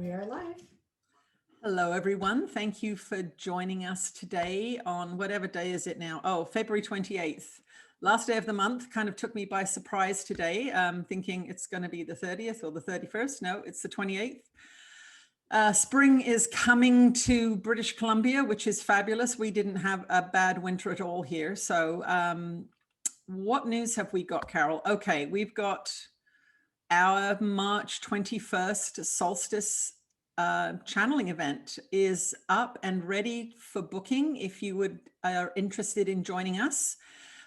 We are live. Hello, everyone. Thank you for joining us today on whatever day is it now? Oh, February 28th. Last day of the month kind of took me by surprise today, thinking it's going to be the 30th or the 31st. No, it's the 28th. Spring is coming to British Columbia, which is fabulous. We didn't have a bad winter at all here. So what news have we got, Carol? Okay, we've got our March 21st solstice channeling event is up and ready for booking if you are interested in joining us.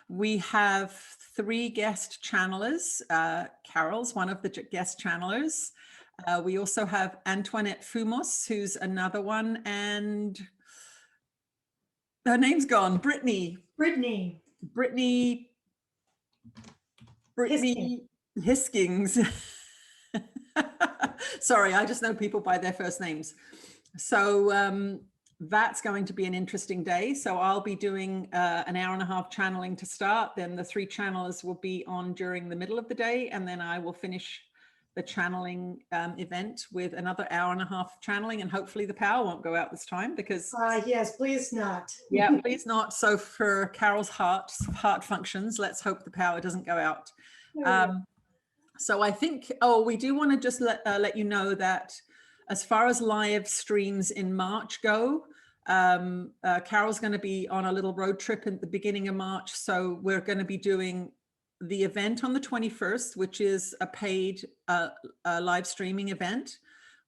We have 3 guest channelers. Carol's one of the guest channelers. We also have Antoinette Fumos, who's another one, and her name's gone. Brittany Hiskings. Sorry, I just know people by their first names. So that's going to be an interesting day. So I'll be doing an hour-and-a-half channeling to start. Then the 3 channelers will be on during the middle of the day. And then I will finish the channeling event with another hour-and-a-half channeling. And hopefully the power won't go out this time because... yes, please not. Yeah, please not. So for Carol's heart functions, let's hope the power doesn't go out. So I think, we do want to just let you know that as far as live streams in March go, Carol's going to be on a little road trip at the beginning of March. So we're going to be doing the event on the 21st, which is a paid live streaming event.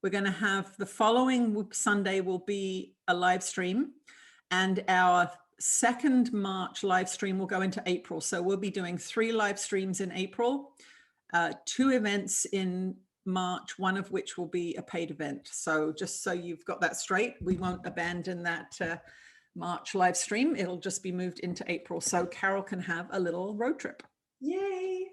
We're going to have the following Sunday will be a live stream, and our 2nd March live stream will go into April. So we'll be doing 3 live streams in April. 2 events in March, one of which will be a paid event. So just so you've got that straight, we won't abandon that March live stream. It'll just be moved into April so Carol can have a little road trip. Yay!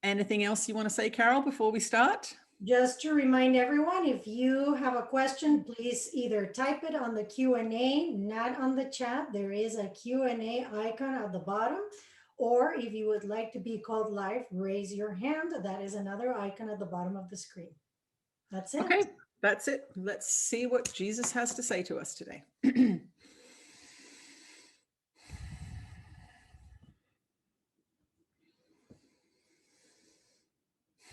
Anything else you want to say, Carol, before we start? Just to remind everyone, if you have a question, please either type it on the Q&A, not on the chat. There is a Q&A icon at the bottom. Or if you would like to be called live, raise your hand. That is another icon at the bottom of the screen. That's it. Okay, that's it. Let's see what Jesus has to say to us today.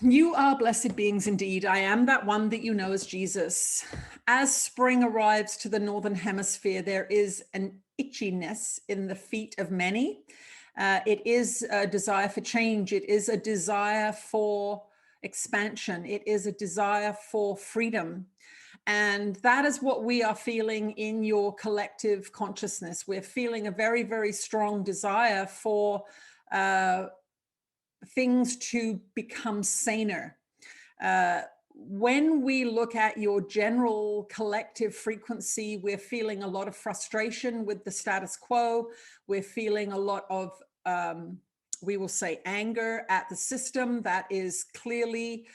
You are blessed beings indeed. I am that one that you know as Jesus. As spring arrives to the northern hemisphere, there is an itchiness in the feet of many. It is a desire for change. It is a desire for expansion. It is a desire for freedom. And that is what we are feeling in your collective consciousness. We're feeling a very, very strong desire for things to become saner. When we look at your general collective frequency, we're feeling a lot of frustration with the status quo. We're feeling a lot of, we will say, anger at the system that is clearly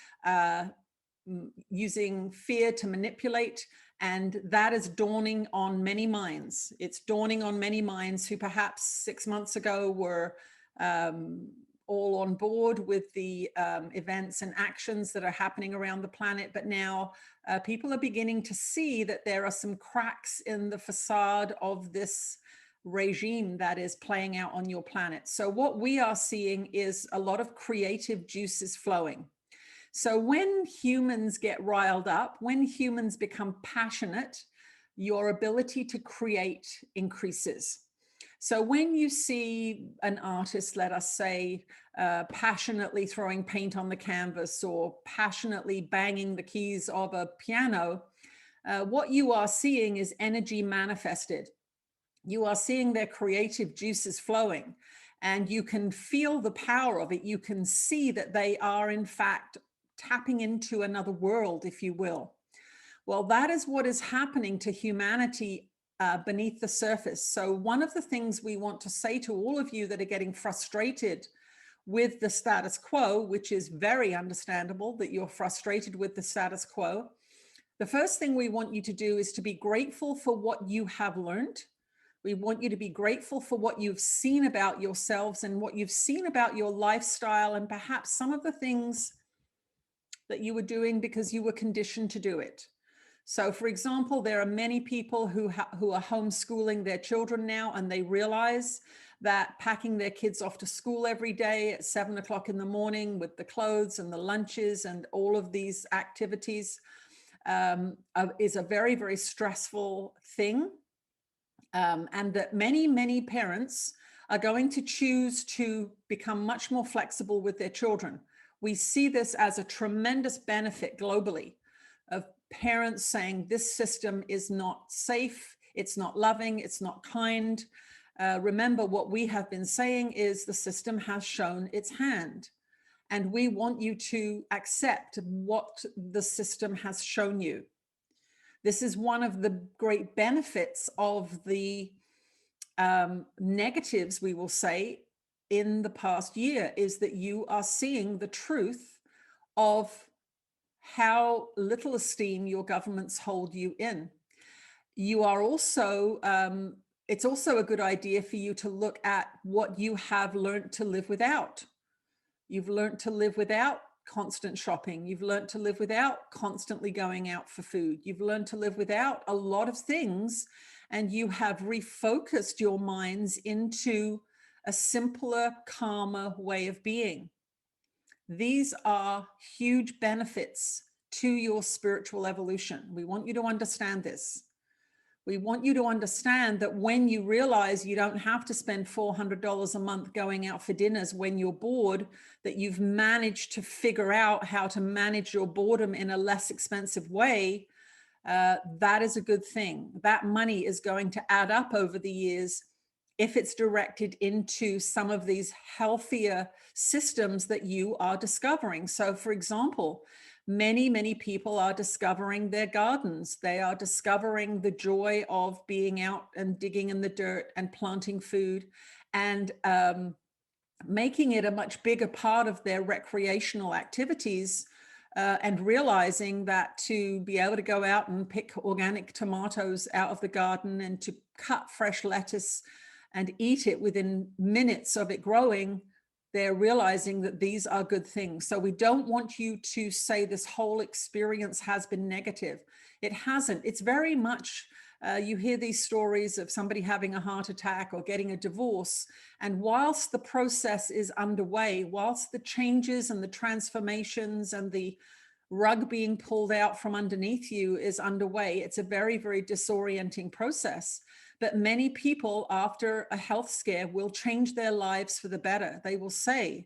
using fear to manipulate. And that is dawning on many minds. It's dawning on many minds who perhaps 6 months ago were all on board with the events and actions that are happening around the planet. But now people are beginning to see that there are some cracks in the facade of this regime that is playing out on your planet. So what we are seeing is a lot of creative juices flowing. So when humans get riled up, when humans become passionate, your ability to create increases. So when you see an artist, let us say, passionately throwing paint on the canvas or passionately banging the keys of a piano, what you are seeing is energy manifested. You are seeing their creative juices flowing, and you can feel the power of it. You can see that they are, in fact, tapping into another world, if you will. Well, that is what is happening to humanity beneath the surface. So one of the things we want to say to all of you that are getting frustrated with the status quo, which is very understandable that you're frustrated with the status quo, the first thing we want you to do is to be grateful for what you have learned. We want you to be grateful for what you've seen about yourselves and what you've seen about your lifestyle and perhaps some of the things that you were doing because you were conditioned to do it. So for example, there are many people who are homeschooling their children now, and they realize that packing their kids off to school every day at 7 o'clock in the morning with the clothes and the lunches and all of these activities is a very, very stressful thing. And that many, many parents are going to choose to become much more flexible with their children. We see this as a tremendous benefit globally of parents saying this system is not safe, it's not loving, it's not kind. Remember, what we have been saying is the system has shown its hand, and we want you to accept what the system has shown you. This is one of the great benefits of the negatives, we will say, in the past year, is that you are seeing the truth of how little esteem your governments hold you in. You are also, it's also a good idea for you to look at what you have learned to live without. You've learned to live without constant shopping. You've learned to live without constantly going out for food. You've learned to live without a lot of things, and you have refocused your minds into a simpler, calmer way of being. These are huge benefits to your spiritual evolution. We want you to understand this. We want you to understand that when you realize you don't have to spend $400 a month going out for dinners when you're bored, that you've managed to figure out how to manage your boredom in a less expensive way, that is a good thing. That money is going to add up over the years if it's directed into some of these healthier systems that you are discovering. So for example, many, many people are discovering their gardens. They are discovering the joy of being out and digging in the dirt and planting food, and making it a much bigger part of their recreational activities, and realizing that to be able to go out and pick organic tomatoes out of the garden and to cut fresh lettuce and eat it within minutes of it growing, they're realizing that these are good things. So we don't want you to say this whole experience has been negative. It hasn't. It's very much, you hear these stories of somebody having a heart attack or getting a divorce. And whilst the process is underway, whilst the changes and the transformations and the rug being pulled out from underneath you is underway, it's a very, very disorienting process. But many people after a health scare will change their lives for the better. They will say,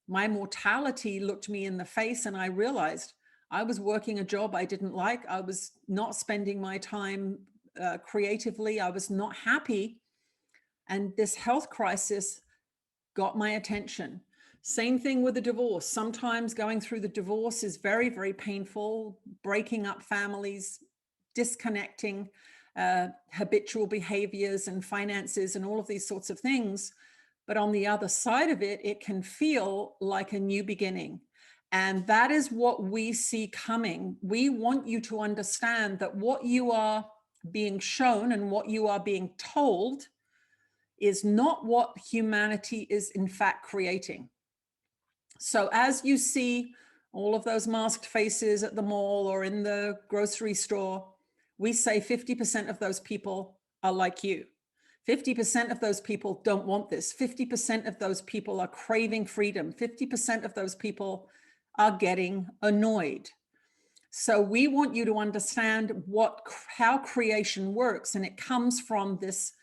my mortality looked me in the face and I realized I was working a job I didn't like. I was not spending my time creatively. I was not happy. And this health crisis got my attention. Same thing with the divorce. Sometimes going through the divorce is very, very painful, breaking up families, disconnecting, habitual behaviors and finances and all of these sorts of things. But on the other side of it, it can feel like a new beginning. And that is what we see coming. We want you to understand that what you are being shown and what you are being told is not what humanity is in fact creating. So as you see all of those masked faces at the mall or in the grocery store, we say 50% of those people are like you. 50% of those people don't want this. 50% of those people are craving freedom. 50% of those people are getting annoyed. So we want you to understand how creation works, and it comes from this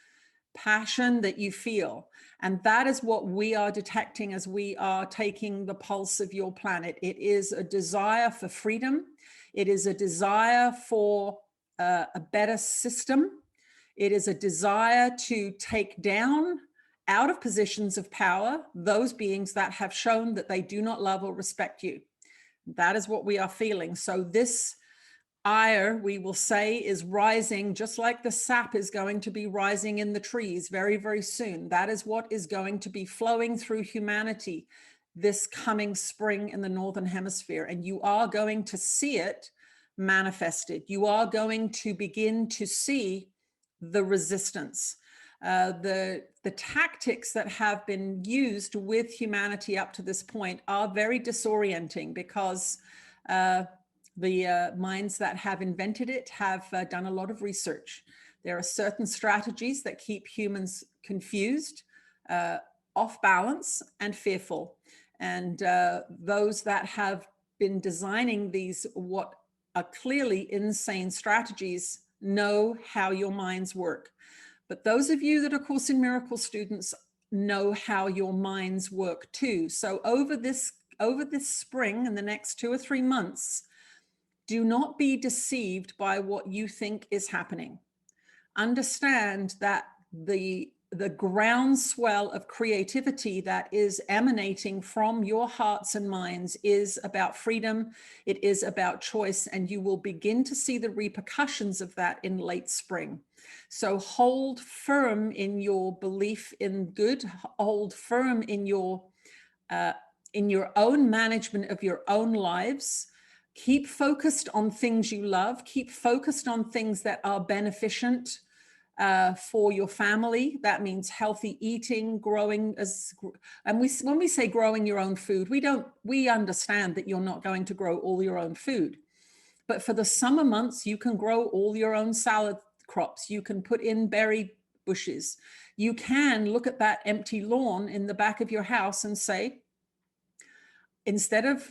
passion that you feel. And that is what we are detecting as we are taking the pulse of your planet. It is a desire for freedom. It is a desire for a better system. It is a desire to take down out of positions of power those beings that have shown that they do not love or respect you. That is what we are feeling. So this ire, we will say, is rising, just like the sap is going to be rising in the trees very, very soon. That is what is going to be flowing through humanity this coming spring in the Northern Hemisphere. And you are going to see it manifested. You are going to begin to see the resistance. The tactics that have been used with humanity up to this point are very disorienting because The minds that have invented it have done a lot of research. There are certain strategies that keep humans confused, off balance, and fearful. And those that have been designing these, what are clearly insane strategies, know how your minds work. But those of you that are Course in Miracles students know how your minds work too. So over this spring and the next 2 or 3 months, do not be deceived by what you think is happening. Understand that the groundswell of creativity that is emanating from your hearts and minds is about freedom. It is about choice, and you will begin to see the repercussions of that in late spring. So hold firm in your belief in good, hold firm in your own management of your own lives. Keep focused on things you love. Keep focused on things that are beneficent for your family. That means healthy eating, growing and when we say growing your own food, we understand that you're not going to grow all your own food. But for the summer months, you can grow all your own salad crops. You can put in berry bushes. You can look at that empty lawn in the back of your house and say, instead of,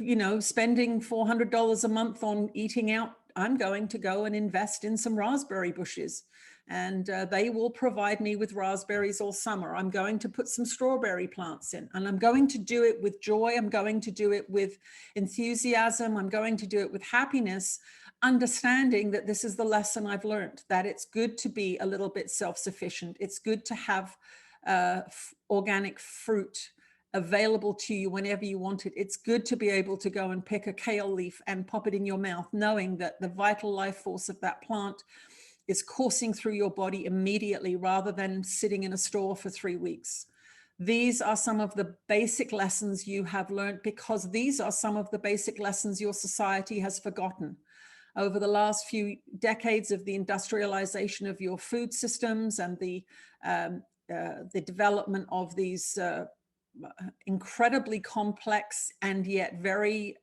spending $400 a month on eating out, I'm going to go and invest in some raspberry bushes, and they will provide me with raspberries all summer. I'm going to put some strawberry plants in, and I'm going to do it with joy. I'm going to do it with enthusiasm. I'm going to do it with happiness, understanding that this is the lesson I've learned, that it's good to be a little bit self-sufficient. It's good to have organic fruit available to you whenever you want it. It's good to be able to go and pick a kale leaf and pop it in your mouth, knowing that the vital life force of that plant is coursing through your body immediately rather than sitting in a store for 3 weeks. These are some of the basic lessons you have learned, because these are some of the basic lessons your society has forgotten. Over the last few decades of the industrialization of your food systems and the development of these incredibly complex and yet very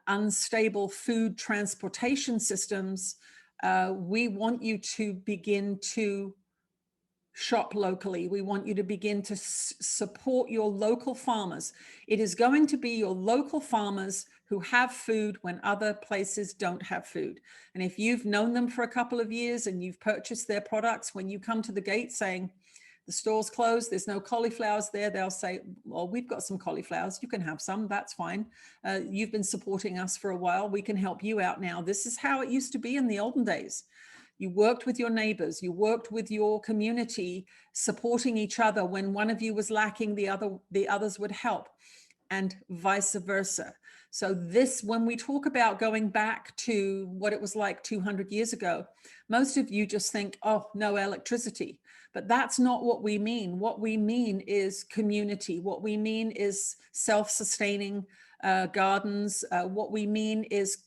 unstable food transportation systems, we want you to begin to shop locally. We want you to begin to support your local farmers. It is going to be your local farmers who have food when other places don't have food. And if you've known them for a couple of years and you've purchased their products, when you come to the gate saying, the store's closed, there's no cauliflowers there, they'll say, well, we've got some cauliflowers, you can have some, that's fine. You've been supporting us for a while, we can help you out now. This is how it used to be in the olden days. You worked with your neighbors, you worked with your community, supporting each other. When one of you was lacking, the others would help, and vice versa. So this, when we talk about going back to what it was like 200 years ago, most of you just think, oh, no electricity. But that's not what we mean. What we mean is community. What we mean is self-sustaining gardens. What we mean is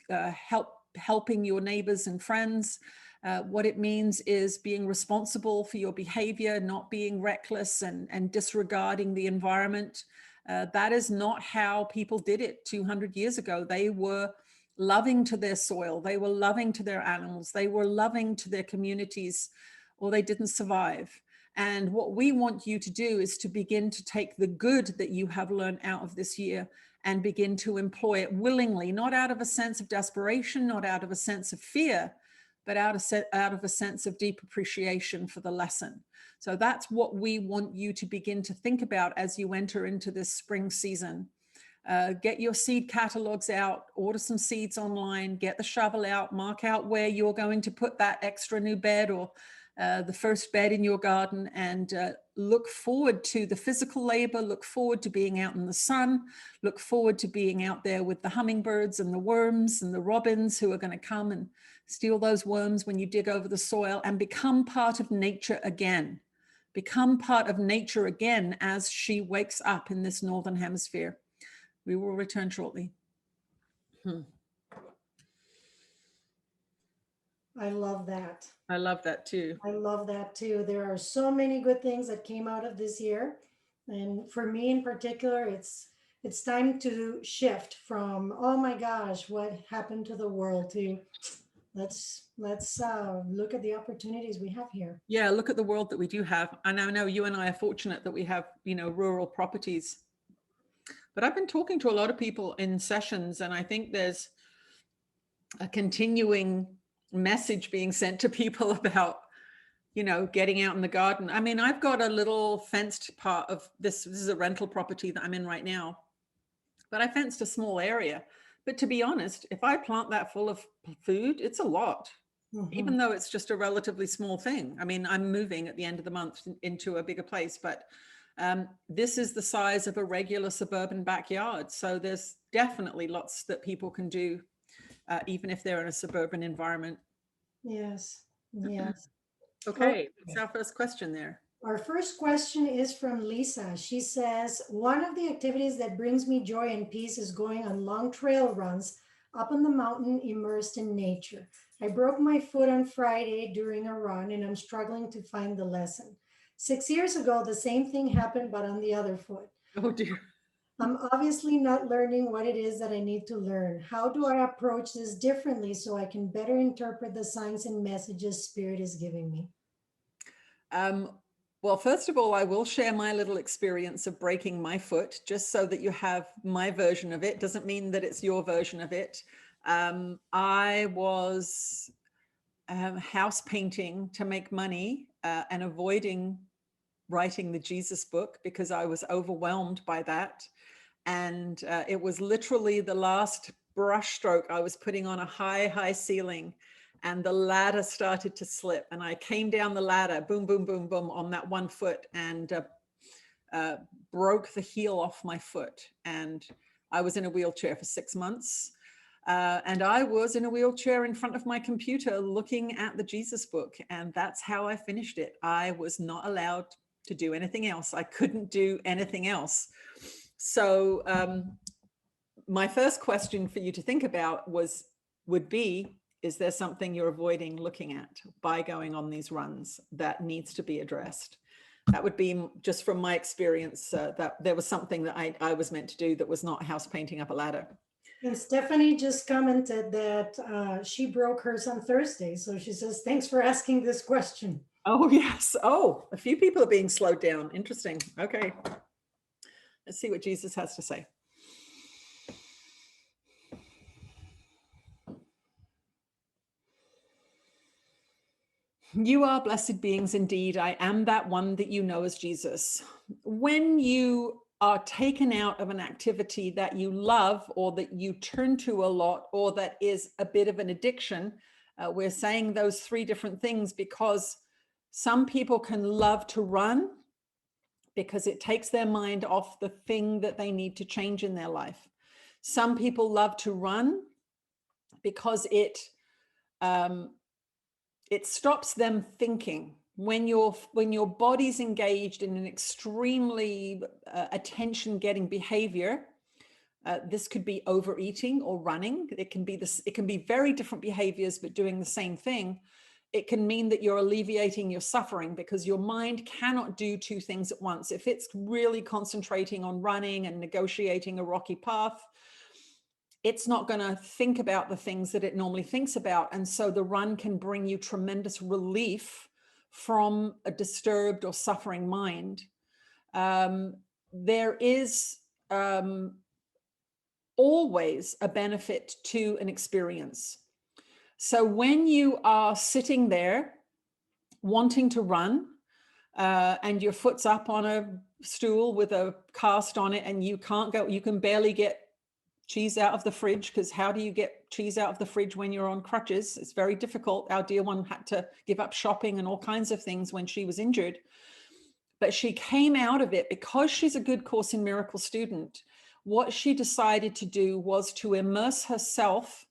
helping your neighbors and friends. What it means is being responsible for your behavior, not being reckless and disregarding the environment. That is not how people did it 200 years ago. They were loving to their soil. They were loving to their animals. They were loving to their communities, or they didn't survive. And what we want you to do is to begin to take the good that you have learned out of this year and begin to employ it willingly, not out of a sense of desperation, not out of a sense of fear, but out of a sense of deep appreciation for the lesson. So that's what we want you to begin to think about as you enter into this spring season. Get your seed catalogs out, order some seeds online, get the shovel out, mark out where you're going to put that extra new bed or the first bed in your garden, and look forward to the physical labor, look forward to being out in the sun, look forward to being out there with the hummingbirds and the worms and the robins who are going to come and steal those worms when you dig over the soil, and become part of nature again. Become part of nature again as she wakes up in this northern hemisphere. We will return shortly. I love that. I love that too. I love that too. There are so many good things that came out of this year. And for me in particular, it's it's time to shift from, oh my gosh, what happened to the world, to let's look at the opportunities we have here. Yeah, look at the world that we do have. And I know you and I are fortunate that we have, rural properties. But I've been talking to a lot of people in sessions, and I think there's a continuing message being sent to people about, getting out in the garden. I mean, I've got a little fenced part of this. This is a rental property that I'm in right now, but I fenced a small area. But to be honest, if I plant that full of food, it's a lot, even though it's just a relatively small thing. I mean, I'm moving at the end of the month into a bigger place, but this is the size of a regular suburban backyard. So there's definitely lots that people can do, even if they're in a suburban environment. Yes, yes. Okay, that's our first question there. Our first question is from Lisa. She says, one of the activities that brings me joy and peace is going on long trail runs up on the mountain immersed in nature. I broke my foot on Friday during a run and I'm struggling to find the lesson. 6 years ago, the same thing happened, but on the other foot. Oh dear. I'm obviously not learning what it is that I need to learn. How do I approach this differently so I can better interpret the signs and messages Spirit is giving me? Well, first of all, I will share my little experience of breaking my foot, just so that you have my version of it. Doesn't mean that it's your version of it. I was house painting to make money and avoiding writing the Jesus book because I was overwhelmed by that. And it was literally the last brush stroke. I was putting on a high ceiling, and the ladder started to slip, and I came down the ladder, boom, boom, boom, boom, on that one foot, and broke the heel off my foot. And I was in a wheelchair for 6 months. And I was in a wheelchair in front of my computer looking at the Jesus book. And that's how I finished it. I was not allowed to do anything else. I couldn't do anything else. So my first question for you to think about would be, is there something you're avoiding looking at by going on these runs that needs to be addressed? That would be, just from my experience, that there was something that I was meant to do that was not house painting up a ladder. And Stephanie just commented that she broke hers on Thursday. So she says, thanks for asking this question. Oh, yes. Oh, a few people are being slowed down. Interesting. Okay. Let's see what Jesus has to say. You are blessed beings indeed. I am that one that you know as Jesus. When you are taken out of an activity that you love, or that you turn to a lot, or that is a bit of an addiction, we're saying those three different things because some people can love to run because it takes their mind off the thing that they need to change in their life. Some people love to run because it stops them thinking. When your body's engaged in an extremely attention-getting behavior, this could be overeating or running. It can be very different behaviors, but doing the same thing. It can mean that you're alleviating your suffering because your mind cannot do two things at once. If it's really concentrating on running and negotiating a rocky path, it's not going to think about the things that it normally thinks about. And so the run can bring you tremendous relief from a disturbed or suffering mind. There is always a benefit to an experience. So when you are sitting there wanting to run, and your foot's up on a stool with a cast on it, and you can't go, you can barely get cheese out of the fridge, because how do you get cheese out of the fridge when you're on crutches? It's very difficult. Our dear one had to give up shopping and all kinds of things when she was injured. But she came out of it because she's a good Course in Miracles student. What she decided to do was to immerse herself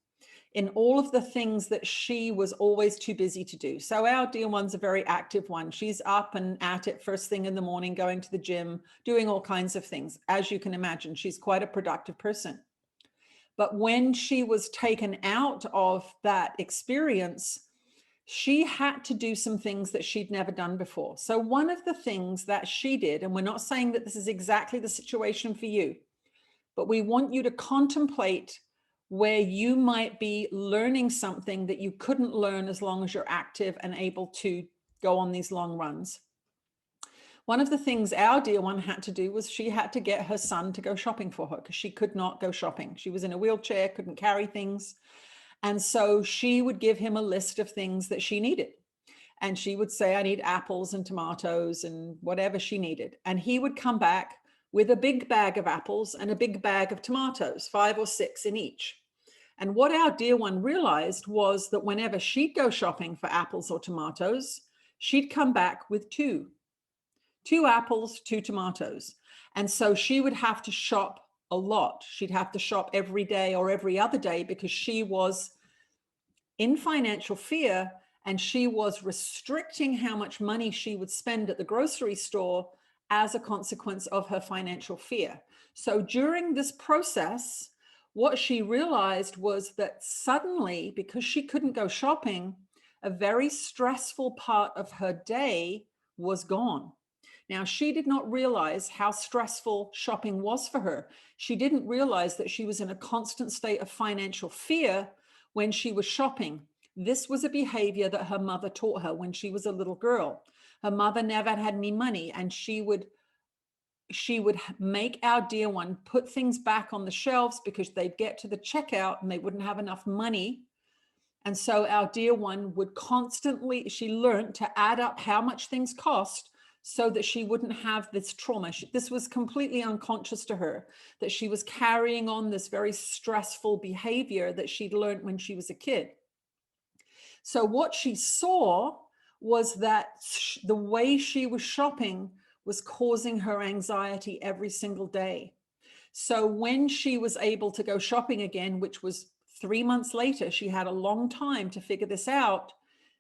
in all of the things that she was always too busy to do. So our dear one's a very active one. She's up and at it first thing in the morning, going to the gym, doing all kinds of things. As you can imagine, she's quite a productive person. But when she was taken out of that experience, she had to do some things that she'd never done before. So one of the things that she did, and we're not saying that this is exactly the situation for you, but we want you to contemplate where you might be learning something that you couldn't learn as long as you're active and able to go on these long runs. One of the things our dear one had to do was she had to get her son to go shopping for her because she could not go shopping. She was in a wheelchair, couldn't carry things. And so she would give him a list of things that she needed. And she would say, I need apples and tomatoes and whatever she needed. And he would come back with a big bag of apples and a big bag of tomatoes, 5 or 6 in each. And what our dear one realized was that whenever she'd go shopping for apples or tomatoes, she'd come back with 2 apples, 2 tomatoes. And so she would have to shop a lot. She'd have to shop every day or every other day because she was in financial fear and she was restricting how much money she would spend at the grocery store as a consequence of her financial fear. So during this process, what she realized was that suddenly, because she couldn't go shopping, a very stressful part of her day was gone. Now, she did not realize how stressful shopping was for her. She didn't realize that she was in a constant state of financial fear when she was shopping. This was a behavior that her mother taught her when she was a little girl. Her mother never had any money, and she would make our dear one put things back on the shelves because they'd get to the checkout and they wouldn't have enough money. And so our dear one would constantly, she learned to add up how much things cost so that she wouldn't have this trauma. This was completely unconscious to her, that she was carrying on this very stressful behavior that she'd learned when she was a kid. So what she saw was that the way she was shopping was causing her anxiety every single day. So when she was able to go shopping again, which was 3 months later, she had a long time to figure this out,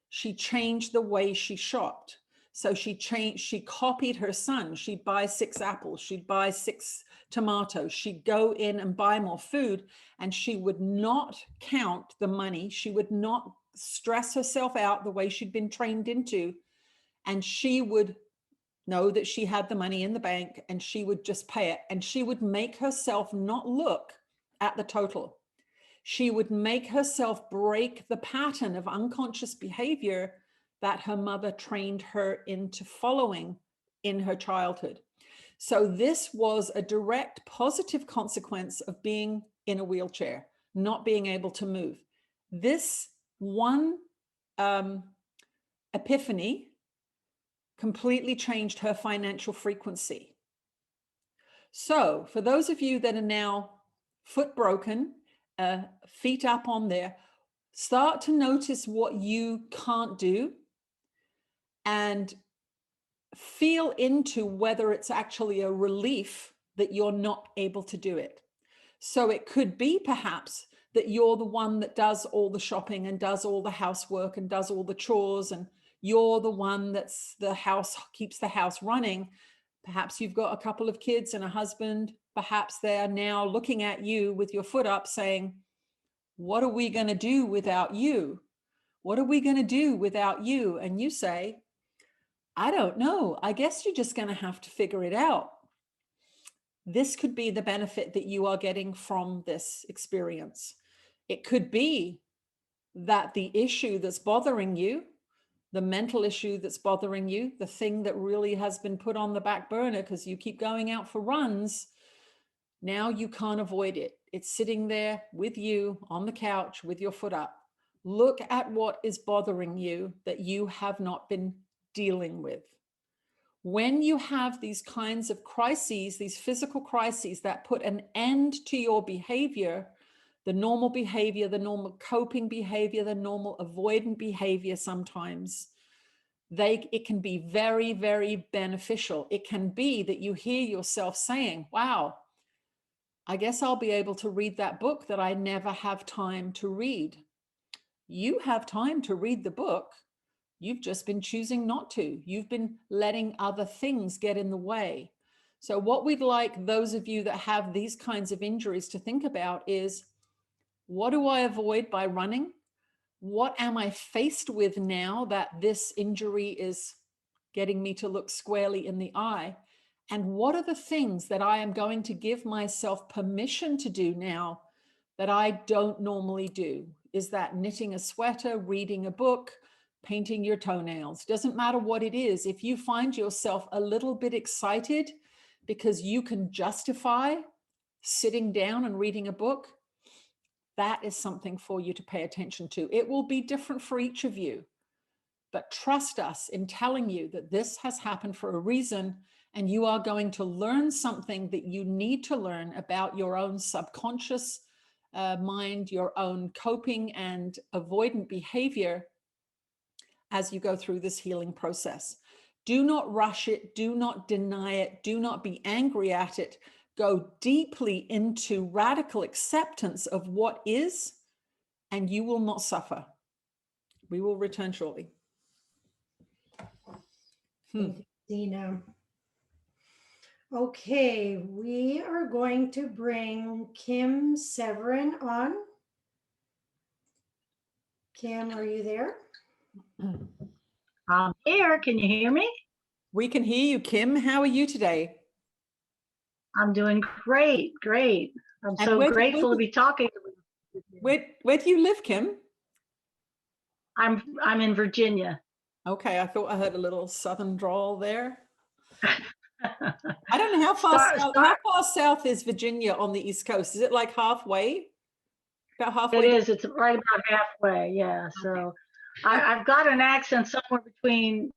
she changed the way she shopped. So she copied her son. She'd buy 6 apples, she'd buy 6 tomatoes, she'd go in and buy more food, and she would not count the money. She would not stress herself out the way she'd been trained into. And she would know that she had the money in the bank and she would just pay it. And she would make herself not look at the total. She would make herself break the pattern of unconscious behavior that her mother trained her into following in her childhood. So this was a direct positive consequence of being in a wheelchair, not being able to move. This one epiphany completely changed her financial frequency. So for those of you that are now foot broken, feet up on there, start to notice what you can't do and feel into whether it's actually a relief that you're not able to do it. So it could be perhaps that you're the one that does all the shopping and does all the housework and does all the chores, and you're the one that's the house, keeps the house running. Perhaps you've got a couple of kids and a husband. Perhaps they're now looking at you with your foot up saying, what are we going to do without you? What are we going to do without you? And you say, I don't know. I guess you're just going to have to figure it out. This could be the benefit that you are getting from this experience. It could be that the issue that's bothering you, the mental issue that's bothering you, the thing that really has been put on the back burner because you keep going out for runs, now you can't avoid it. It's sitting there with you on the couch with your foot up. Look at what is bothering you that you have not been dealing with. When you have these kinds of crises, these physical crises that put an end to your behavior, the normal coping behavior, the normal avoidant behavior sometimes, it can be very, very beneficial. It can be that you hear yourself saying, wow, I guess I'll be able to read that book that I never have time to read. You have time to read the book. You've just been choosing not to. You've been letting other things get in the way. So what we'd like those of you that have these kinds of injuries to think about is, what do I avoid by running? What am I faced with now that this injury is getting me to look squarely in the eye? And what are the things that I am going to give myself permission to do now that I don't normally do? Is that knitting a sweater, reading a book, painting your toenails? Doesn't matter what it is. If you find yourself a little bit excited because you can justify sitting down and reading a book, that is something for you to pay attention to. It will be different for each of you, but trust us in telling you that this has happened for a reason, and you are going to learn something that you need to learn about your own subconscious mind, your own coping and avoidant behavior as you go through this healing process. Do not rush it. Do not deny it. Do not be angry at it. Go deeply into radical acceptance of what is, and you will not suffer. We will return shortly. Thank you, Dina. Okay, we are going to bring Kim Severin on. Kim, are you there? I'm here. Can you hear me? We can hear you, Kim. How are you today? I'm doing great, great. I'm And so grateful to be talking. Where do you live, Kim? I'm in Virginia. Okay, I thought I heard a little southern drawl there. I don't know how far south is Virginia on the East Coast? Is it like halfway? About halfway? It is. It's right about halfway. Yeah. So I've got an accent somewhere between.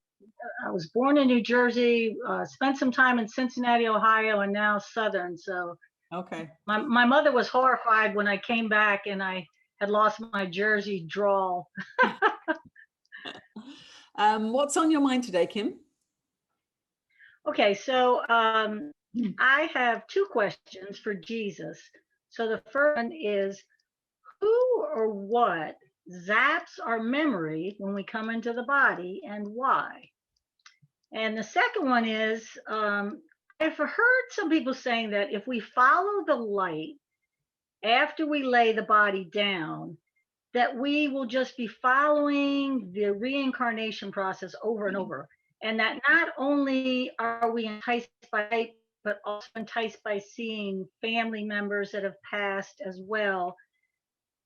I was born in New Jersey, spent some time in Cincinnati, Ohio, and now Southern. So okay. My mother was horrified when I came back and I had lost my Jersey drawl. What's on your mind today, Kim? Okay, so I have two questions for Jesus. So the first one is, who or what zaps our memory when we come into the body, and why? And the second one is, I've heard some people saying that if we follow the light after we lay the body down, that we will just be following the reincarnation process over and over. And that not only are we enticed by it, but also enticed by seeing family members that have passed as well.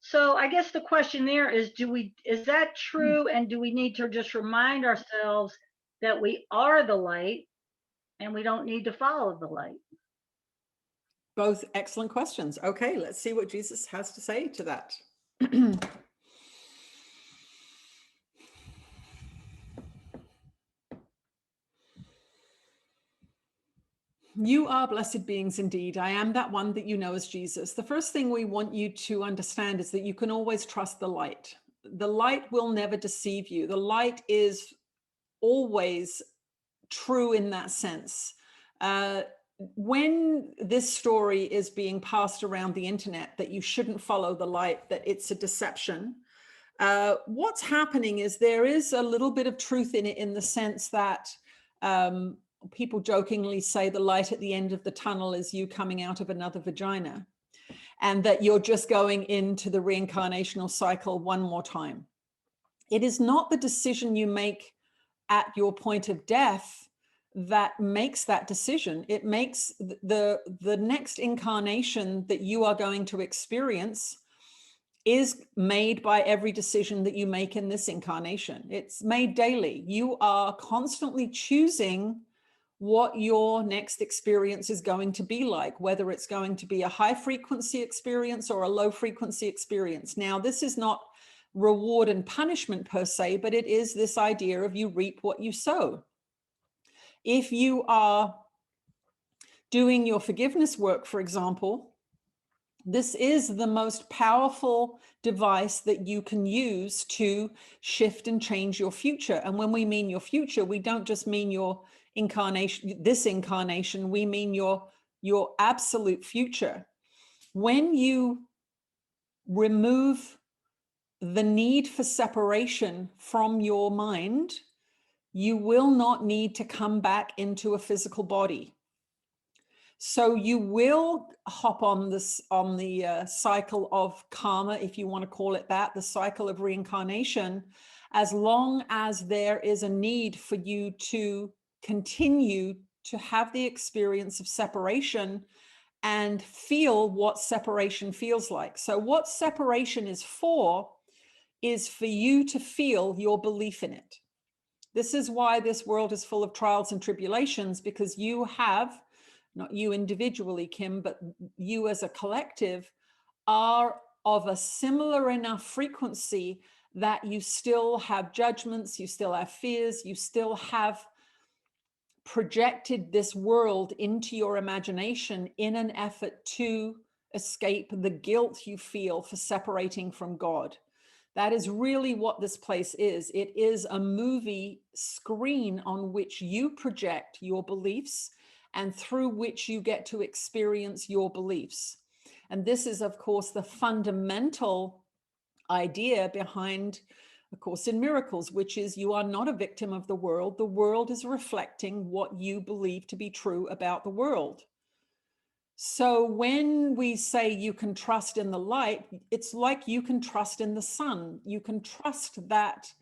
So I guess the question there is, is that true? And do we need to just remind ourselves that we are the light and we don't need to follow the light? Both excellent questions. Okay, let's see what Jesus has to say to that. You are blessed beings indeed. I am that one that you know as Jesus. The first thing we want you to understand is that you can always trust the light. The light will never deceive you. The light is always true in that sense. When this story is being passed around the internet that you shouldn't follow the light, that it's a deception, what's happening is there is a little bit of truth in it, in the sense that people jokingly say the light at the end of the tunnel is you coming out of another vagina, and that you're just going into the reincarnational cycle one more time. It is not the decision you make at your point of death that makes that decision. It makes the next incarnation that you are going to experience is made by every decision that you make in this incarnation. It's made daily. You are constantly choosing what your next experience is going to be like, whether it's going to be a high frequency experience or a low frequency experience. Now, this is not reward and punishment per se, but it is this idea of you reap what you sow. If you are doing your forgiveness work, for example, this is the most powerful device that you can use to shift and change your future. And when we mean your future, we don't just mean your incarnation, this incarnation, we mean your absolute future. When you remove the need for separation from your mind, you will not need to come back into a physical body. So you will hop on this, on the cycle of karma, if you want to call it that, the cycle of reincarnation, as long as there is a need for you to continue to have the experience of separation and feel what separation feels like. So what separation is for you to feel your belief in it. This is why this world is full of trials and tribulations, because you have, not you individually, Kim, but you as a collective are of a similar enough frequency that you still have judgments, you still have fears, you still have projected this world into your imagination in an effort to escape the guilt you feel for separating from God. That is really what this place is. It is a movie screen on which you project your beliefs and through which you get to experience your beliefs. And this is, of course, the fundamental idea behind A Course in Miracles, which is you are not a victim of the world. The world is reflecting what you believe to be true about the world. So when we say you can trust in the light, it's like you can trust in the sun. You can trust that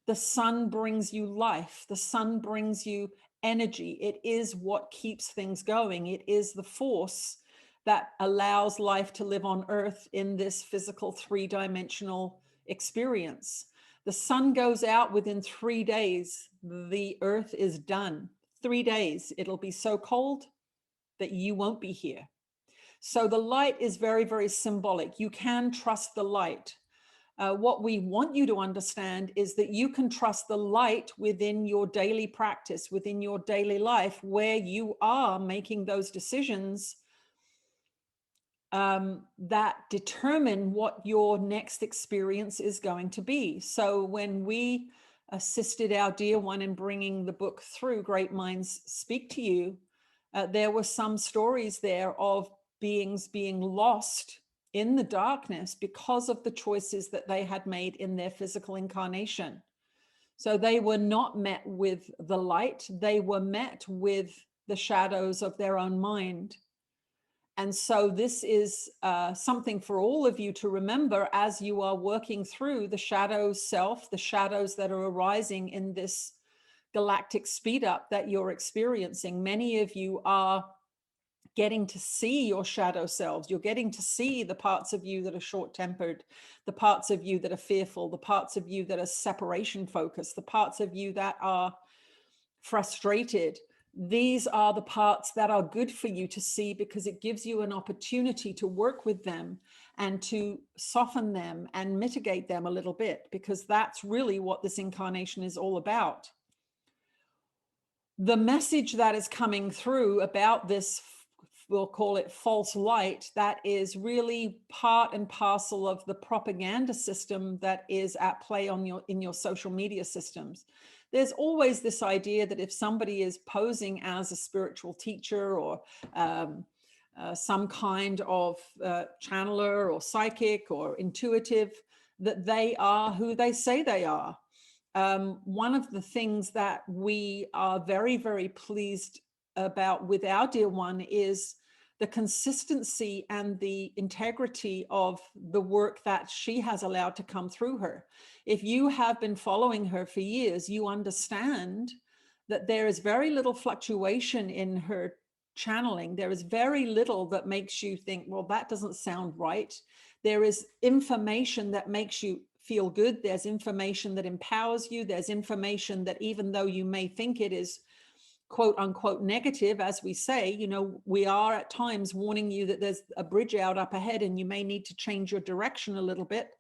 the sun brings you life. The sun brings you energy. It is what keeps things going. It is the force that allows life to live on Earth in this physical three-dimensional experience. The sun goes out within 3 days. The Earth is done. 3 days. It'll be so cold that you won't be here. So the light is very, very symbolic. You can trust the light. What we want you to understand is that you can trust the light within your daily practice, within your daily life, where you are making those decisions that determine what your next experience is going to be. So when we assisted our dear one in bringing the book through, Great Minds Speak to You, there were some stories there of beings being lost in the darkness because of the choices that they had made in their physical incarnation. So they were not met with the light, they were met with the shadows of their own mind. And so this is something for all of you to remember as you are working through the shadow self, the shadows that are arising in this galactic speed up that you're experiencing. Many of you are getting to see your shadow selves. You're getting to see the parts of you that are short-tempered, the parts of you that are fearful, the parts of you that are separation focused, the parts of you that are frustrated. These are the parts that are good for you to see because it gives you an opportunity to work with them and to soften them and mitigate them a little bit, because that's really what this incarnation is all about. The message that is coming through about this, we'll call it false light, that is really part and parcel of the propaganda system that is at play on in your social media systems. There's always this idea that if somebody is posing as a spiritual teacher or some kind of channeler or psychic or intuitive, that they are who they say they are. One of the things that we are very, very pleased about with our dear one is the consistency and the integrity of the work that she has allowed to come through her. If you have been following her for years, you understand that there is very little fluctuation in her channeling. There is very little that makes you think, well, that doesn't sound right. There is information that makes you feel good. There's information that empowers you. There's information that, even though you may think it is quote unquote negative, as we say, you know, we are at times warning you that there's a bridge out up ahead and you may need to change your direction a little bit.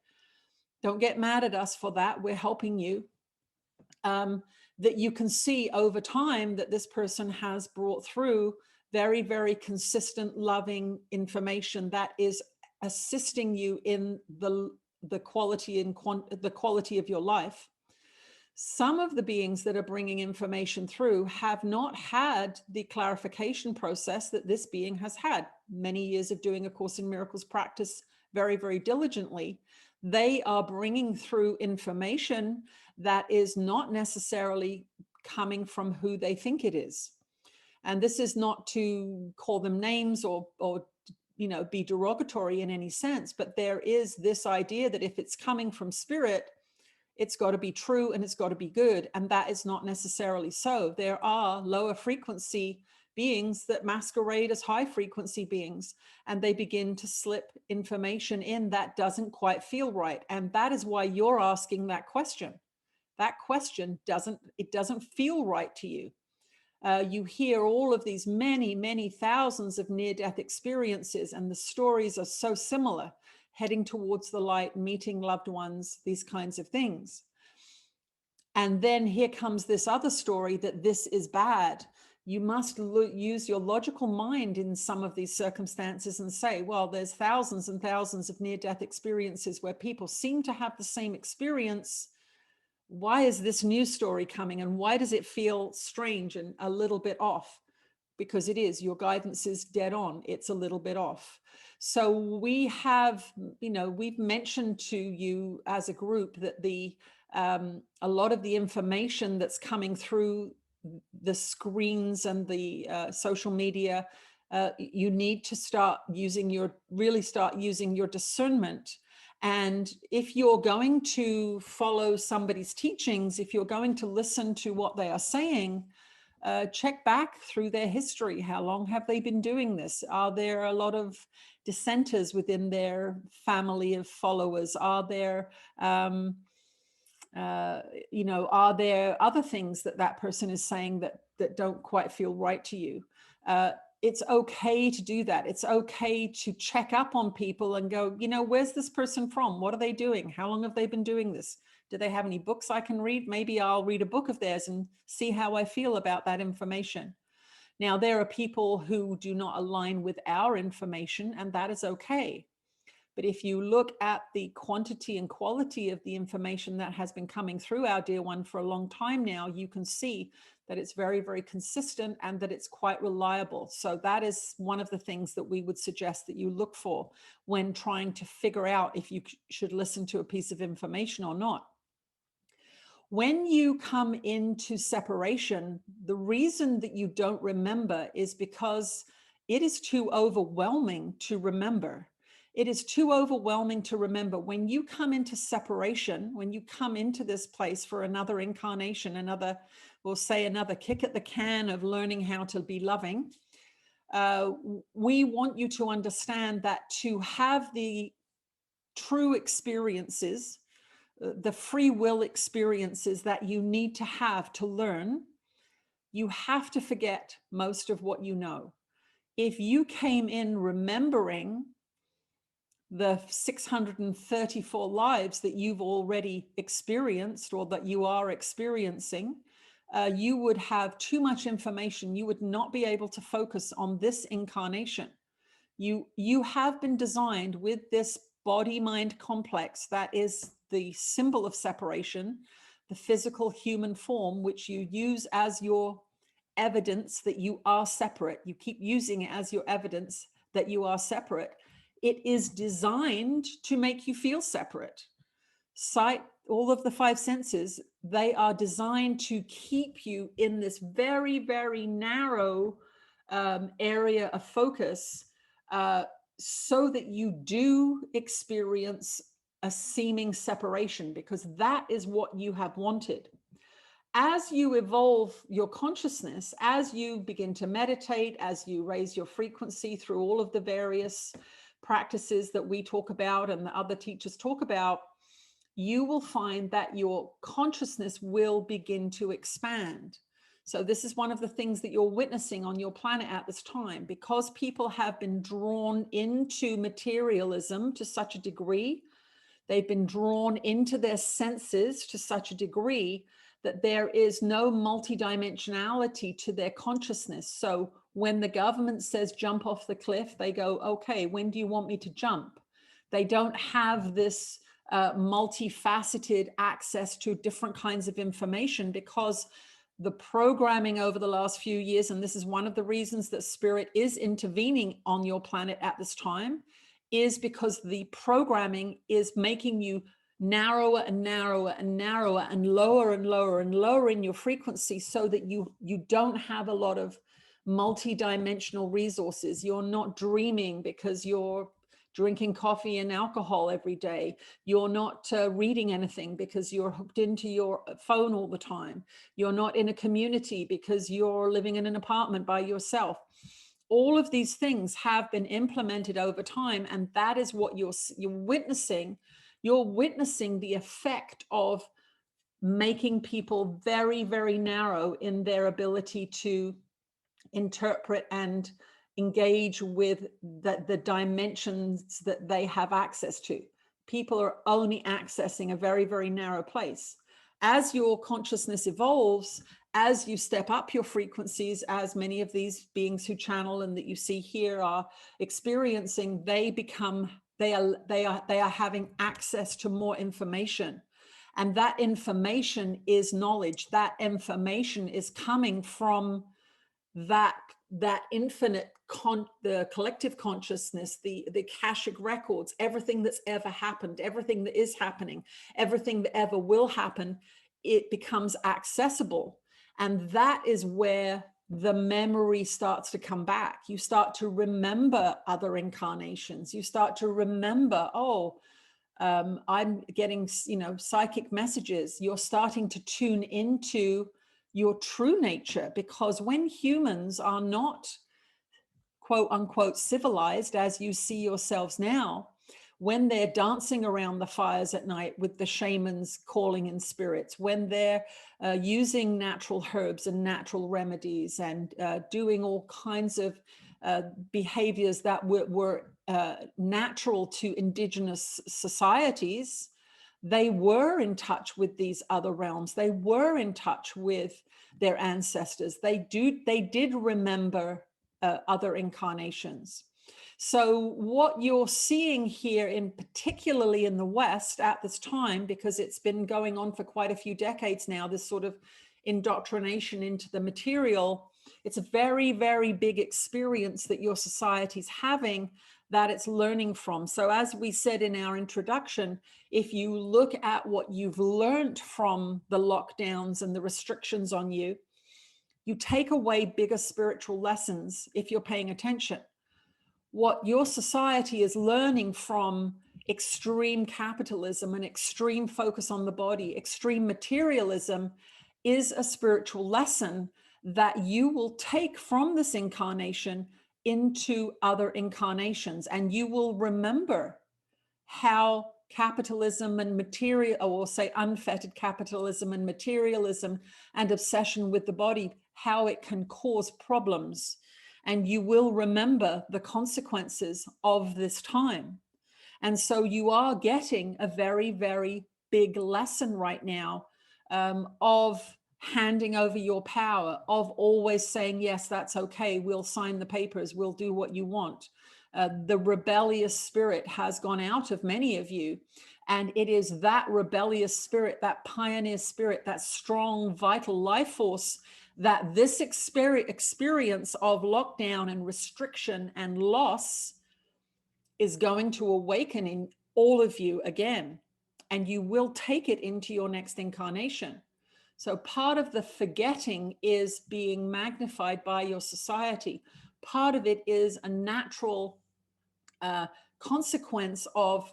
Don't get mad at us for that. We're helping you. That you can see over time that this person has brought through very, very consistent, loving information that is assisting you in the quality and the quality of your life. Some of the beings that are bringing information through have not had the clarification process that this being has had. Many years of doing A Course in Miracles practice very, very diligently. They are bringing through information that is not necessarily coming from who they think it is. And this is not to call them names or you know, be derogatory in any sense, but there is this idea that if it's coming from spirit, it's got to be true and it's got to be good. And that is not necessarily so. There are lower frequency beings that masquerade as high frequency beings, and they begin to slip information in that doesn't quite feel right. And that is why you're asking that question. That question doesn't feel right to you. You hear all of these many thousands of near-death experiences, and the stories are so similar, heading towards the light, meeting loved ones, these kinds of things. And then here comes this other story that this is bad. You must use your logical mind in some of these circumstances and say, well, there's thousands and thousands of near-death experiences where people seem to have the same experience. Why is this news story coming, and why does it feel strange and a little bit off? Because it is, your guidance is dead on. It's a little bit off. So we have, we've mentioned to you as a group that a lot of the information that's coming through the screens and the social media, you need to really start using your discernment. And if you're going to follow somebody's teachings, if you're going to listen to what they are saying, check back through their history. How long have they been doing this? Are there a lot of dissenters within their family of followers? Are there, are there other things that person is saying that don't quite feel right to you? It's okay to do that. It's okay to check up on people and go, where's this person from? What are they doing? How long have they been doing this? Do they have any books I can read? Maybe I'll read a book of theirs and see how I feel about that information. Now, there are people who do not align with our information, and that is okay. But if you look at the quantity and quality of the information that has been coming through our dear one for a long time now, you can see that it's very, very consistent and that it's quite reliable. So that is one of the things that we would suggest that you look for when trying to figure out if you should listen to a piece of information or not. When you come into separation, the reason that you don't remember is because it is too overwhelming to remember. It is too overwhelming to remember. When you come into separation, when you come into this place for another incarnation, we'll say another kick at the can of learning how to be loving, we want you to understand that to have the true experiences, the free will experiences that you need to have to learn, you have to forget most of what you know. If you came in remembering the 634 lives that you've already experienced or that you are experiencing, you would have too much information. You would not be able to focus on this incarnation. You have been designed with this body-mind complex that is the symbol of separation, the physical human form, which you use as your evidence that you are separate. You keep using it as your evidence that you are separate. It is designed to make you feel separate. Sight, all of the five senses, they are designed to keep you in this very, very narrow area of focus, so that you do experience a seeming separation, because that is what you have wanted. As you evolve your consciousness, as you begin to meditate, as you raise your frequency through all of the various practices that we talk about and the other teachers talk about, you will find that your consciousness will begin to expand. So this is one of the things that you're witnessing on your planet at this time, because people have been drawn into materialism to such a degree. They've been drawn into their senses to such a degree that there is no multidimensionality to their consciousness. So when the government says jump off the cliff, they go, okay, when do you want me to jump? They don't have this multifaceted access to different kinds of information, because the programming over the last few years, and this is one of the reasons that spirit is intervening on your planet at this time, is because the programming is making you narrower and narrower and narrower and lower and lower and lower in your frequency, so that you don't have a lot of multi-dimensional resources. You're not dreaming because you're drinking coffee and alcohol every day. You're not reading anything because you're hooked into your phone all the time. You're not in a community because you're living in an apartment by yourself. All of these things have been implemented over time, and that is what you're witnessing. You're witnessing the effect of making people very, very narrow in their ability to interpret and engage with the dimensions that they have access to. People are only accessing a very, very narrow place. As your consciousness evolves, as you step up your frequencies, as many of these beings who channel and that you see here are experiencing, they are having access to more information. And that information is knowledge. That information is coming from that infinite the collective consciousness, the Akashic records, everything that's ever happened, everything that is happening, everything that ever will happen, it becomes accessible. And that is where the memory starts to come back. You start to remember other incarnations. You start to remember, oh, I'm getting, psychic messages. You're starting to tune into your true nature, because when humans are not, quote unquote, civilized as you see yourselves now, when they're dancing around the fires at night with the shamans calling in spirits, when they're using natural herbs and natural remedies and doing all kinds of behaviors that were natural to indigenous societies, they were in touch with these other realms. They were in touch with their ancestors. They did remember other incarnations. So what you're seeing here, in particularly in the West at this time, because it's been going on for quite a few decades now, this sort of indoctrination into the material, it's a very, very big experience that your society's having, that it's learning from. So as we said in our introduction, if you look at what you've learned from the lockdowns and the restrictions on you, you take away bigger spiritual lessons if you're paying attention. What your society is learning from extreme capitalism and extreme focus on the body, extreme materialism, is a spiritual lesson that you will take from this incarnation into other incarnations. And you will remember how capitalism and material, or say unfettered capitalism and materialism and obsession with the body, how it can cause problems. And you will remember the consequences of this time. And so you are getting a very, very big lesson right now of handing over your power, of always saying, yes, that's okay, we'll sign the papers, we'll do what you want. The rebellious spirit has gone out of many of you. And it is that rebellious spirit, that pioneer spirit, that strong, vital life force, that this experience of lockdown and restriction and loss is going to awaken in all of you again. And you will take it into your next incarnation. So part of the forgetting is being magnified by your society. Part of it is a natural consequence of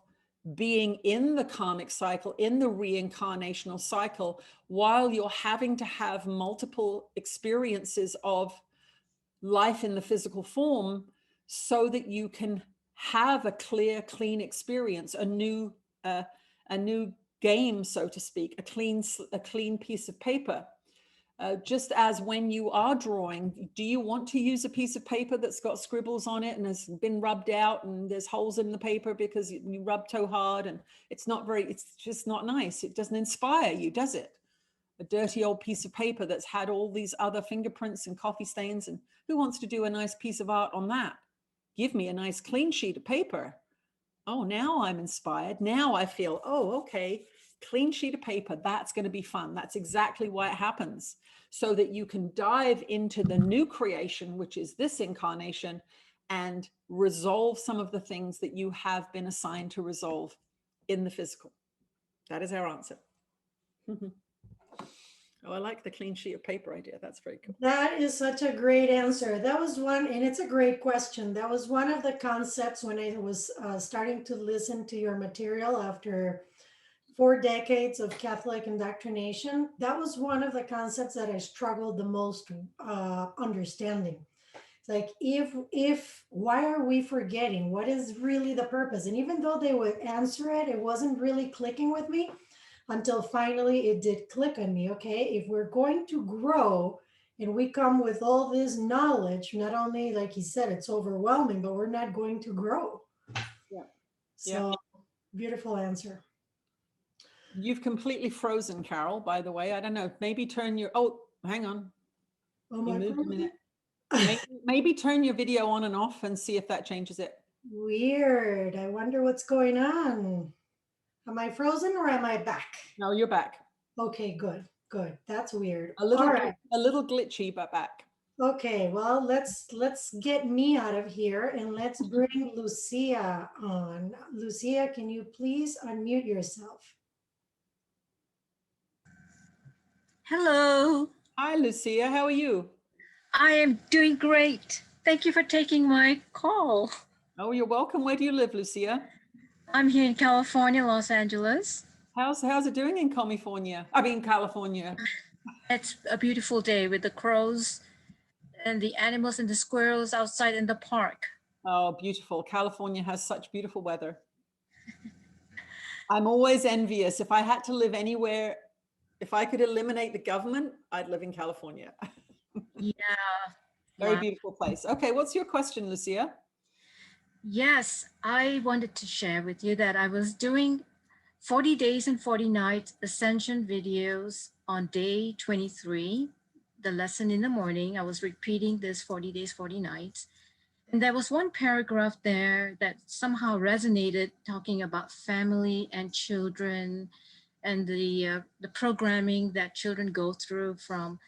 being in the karmic cycle, in the reincarnational cycle, while you're having to have multiple experiences of life in the physical form, so that you can have a clear, clean experience, a new game, so to speak, a clean piece of paper. Just as when you are drawing, do you want to use a piece of paper that's got scribbles on it and has been rubbed out and there's holes in the paper because you rubbed too hard and it's just not nice. It doesn't inspire you, does it? A dirty old piece of paper that's had all these other fingerprints and coffee stains, and who wants to do a nice piece of art on that? Give me a nice clean sheet of paper. Oh, now I'm inspired. Now I feel, oh, okay, clean sheet of paper, that's going to be fun. That's exactly why it happens. So that you can dive into the new creation, which is this incarnation, and resolve some of the things that you have been assigned to resolve in the physical. That is our answer. Oh, I like the clean sheet of paper idea. That's very cool. That is such a great answer. That was one, and it's a great question. That was one of the concepts when I was starting to listen to your material after 4 decades of Catholic indoctrination. That was one of the concepts that I struggled the most understanding. It's like, why are we forgetting? What is really the purpose? And even though they would answer it, it wasn't really clicking with me until finally it did click on me. Okay, if we're going to grow and we come with all this knowledge, not only, like he said, it's overwhelming, but we're not going to grow. Yeah. So Yeah. beautiful answer. You've completely frozen, Carol, by the way. I don't know. Maybe turn your, oh, hang on. Oh You my moved a God. minute. Maybe turn your video on and off and see if that changes it. Weird. I wonder what's going on. Am I frozen or am I back? No, you're back. Okay, good, good. That's weird. A little, All right. a little glitchy, but back. Okay, well, let's get me out of here and let's bring Lucia on. Lucia, can you please unmute yourself? Hello, Hi, Lucia. How are you? I am doing great. Thank you for taking my call. Oh, you're welcome. Where do you live, Lucia? I'm here in California, Los Angeles. How's it doing in California? I mean, California. It's a beautiful day with the crows and the animals and the squirrels outside in the park. Oh, beautiful. California has such beautiful weather. I'm always envious. If I had to live anywhere, if I could eliminate the government, I'd live in California. Yeah. Very Wow. beautiful place. Okay, what's your question, Lucia? Yes, I wanted to share with you that I was doing 40 days and 40 nights ascension videos on day 23, the lesson in the morning. I was repeating this 40 days, 40 nights. And there was one paragraph there that somehow resonated, talking about family and children and the programming that children go through from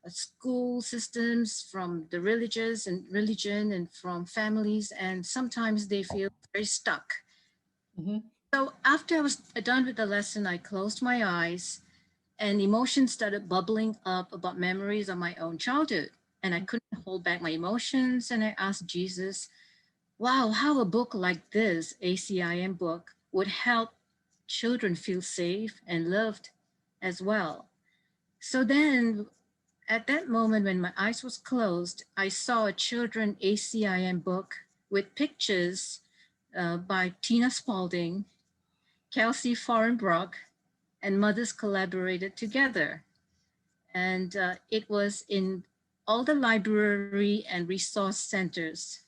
school systems, from the religion, and from families. And sometimes they feel very stuck. Mm-hmm. So after I was done with the lesson, I closed my eyes and emotions started bubbling up about memories of my own childhood. And I couldn't hold back my emotions. And I asked Jesus, wow, how a book like this, ACIM book, would help children feel safe and loved as well. So then at that moment when my eyes was closed, I saw a children ACIM book with pictures by Tina Spalding, Kelsey Forenbrock, and mothers collaborated together. And it was in all the library and resource centers.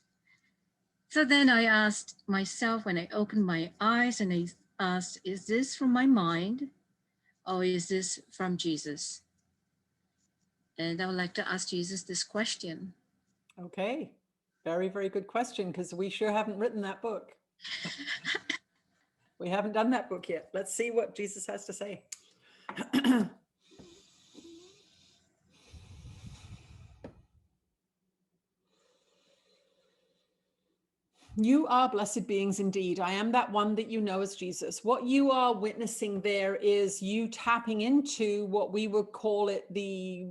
So then I asked myself when I opened my eyes and I asked, is this from my mind or is this from Jesus? And I would like to ask Jesus this question. Okay. Very, very good question, because we sure haven't written that book. We haven't done that book yet. Let's see what Jesus has to say. You are blessed beings indeed. I am that one that you know as Jesus. What you are witnessing there is you tapping into what we would call it the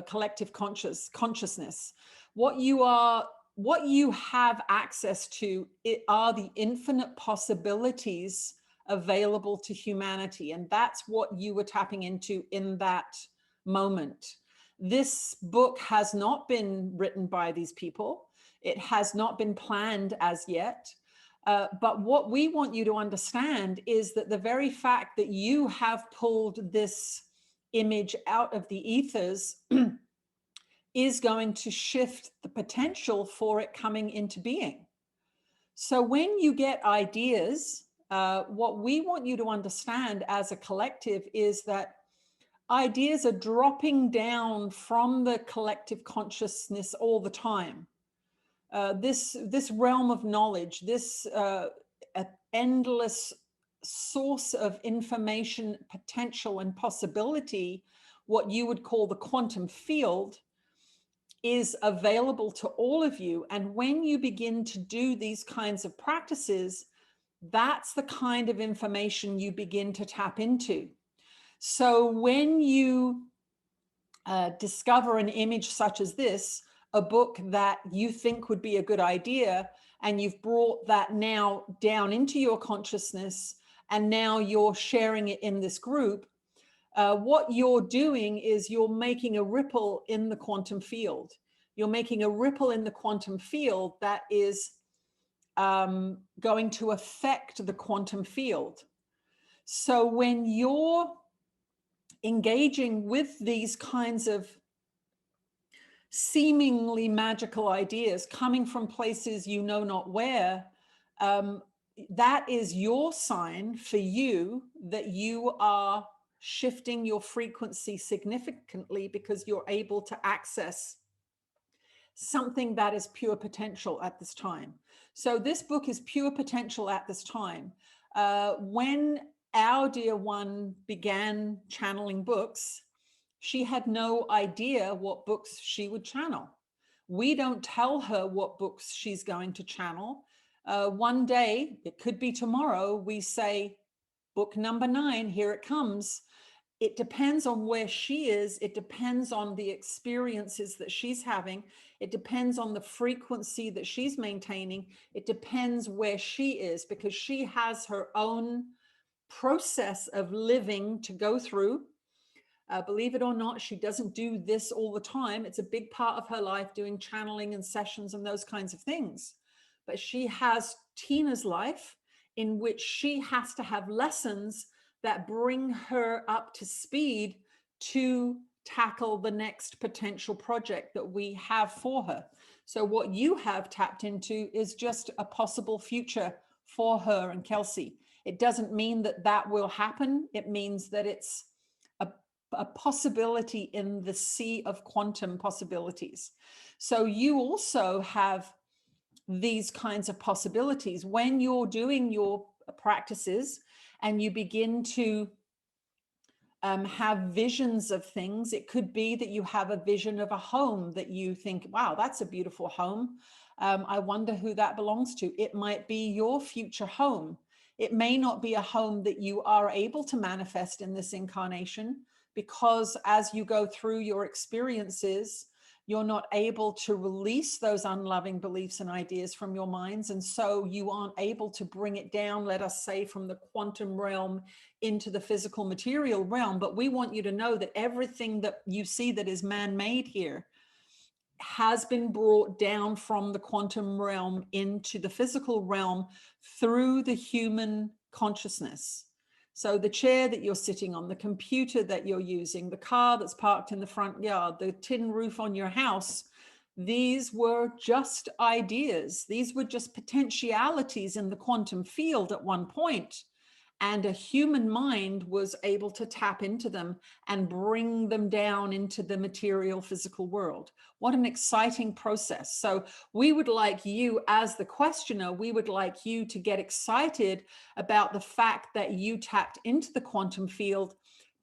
collective consciousness. What you have access to are the infinite possibilities available to humanity. And that's what you were tapping into in that moment. This book has not been written by these people. It has not been planned as yet. But what we want you to understand is that the very fact that you have pulled this image out of the ethers is going to shift the potential for it coming into being. So when you get ideas, what we want you to understand as a collective is that ideas are dropping down from the collective consciousness all the time. This realm of knowledge, this endless source of information, potential, and possibility, what you would call the quantum field, is available to all of you. And when you begin to do these kinds of practices, that's the kind of information you begin to tap into. So when you discover an image such as this, a book that you think would be a good idea, and you've brought that now down into your consciousness, and now you're sharing it in this group, what you're doing is you're making a ripple in the quantum field. You're making a ripple in the quantum field that is going to affect the quantum field. So when you're engaging with these kinds of seemingly magical ideas coming from places you know not where, that is your sign for you that you are shifting your frequency significantly, because you're able to access something that is pure potential at this time. So this book is pure potential at this time. When our dear one began channeling books, she had no idea what books she would channel. We don't tell her what books she's going to channel. One day, it could be tomorrow, we say, book number 9, here it comes. It depends on where she is. It depends on the experiences that she's having. It depends on the frequency that she's maintaining. It depends where she is, because she has her own process of living to go through. Believe it or not, she doesn't do this all the time. It's a big part of her life, doing channeling and sessions and those kinds of things. But she has Tina's life, in which she has to have lessons that bring her up to speed to tackle the next potential project that we have for her. So what you have tapped into is just a possible future for her and Kelsey. It doesn't mean that that will happen. It means that it's a possibility in the sea of quantum possibilities. So you also have these kinds of possibilities when you're doing your practices and you begin to have visions of things. It could be that you have a vision of a home that you think, wow, that's a beautiful home. I wonder who that belongs to. It might be your future home. It may not be a home that you are able to manifest in this incarnation, because as you go through your experiences, you're not able to release those unloving beliefs and ideas from your minds. And so you aren't able to bring it down, let us say, from the quantum realm into the physical material realm. But we want you to know that everything that you see that is man-made here has been brought down from the quantum realm into the physical realm through the human consciousness. So the chair that you're sitting on, the computer that you're using, the car that's parked in the front yard, the tin roof on your house, these were just ideas. These were just potentialities in the quantum field at one point. And a human mind was able to tap into them and bring them down into the material physical world. What an exciting process. So we would like you, as the questioner, we would like you to get excited about the fact that you tapped into the quantum field.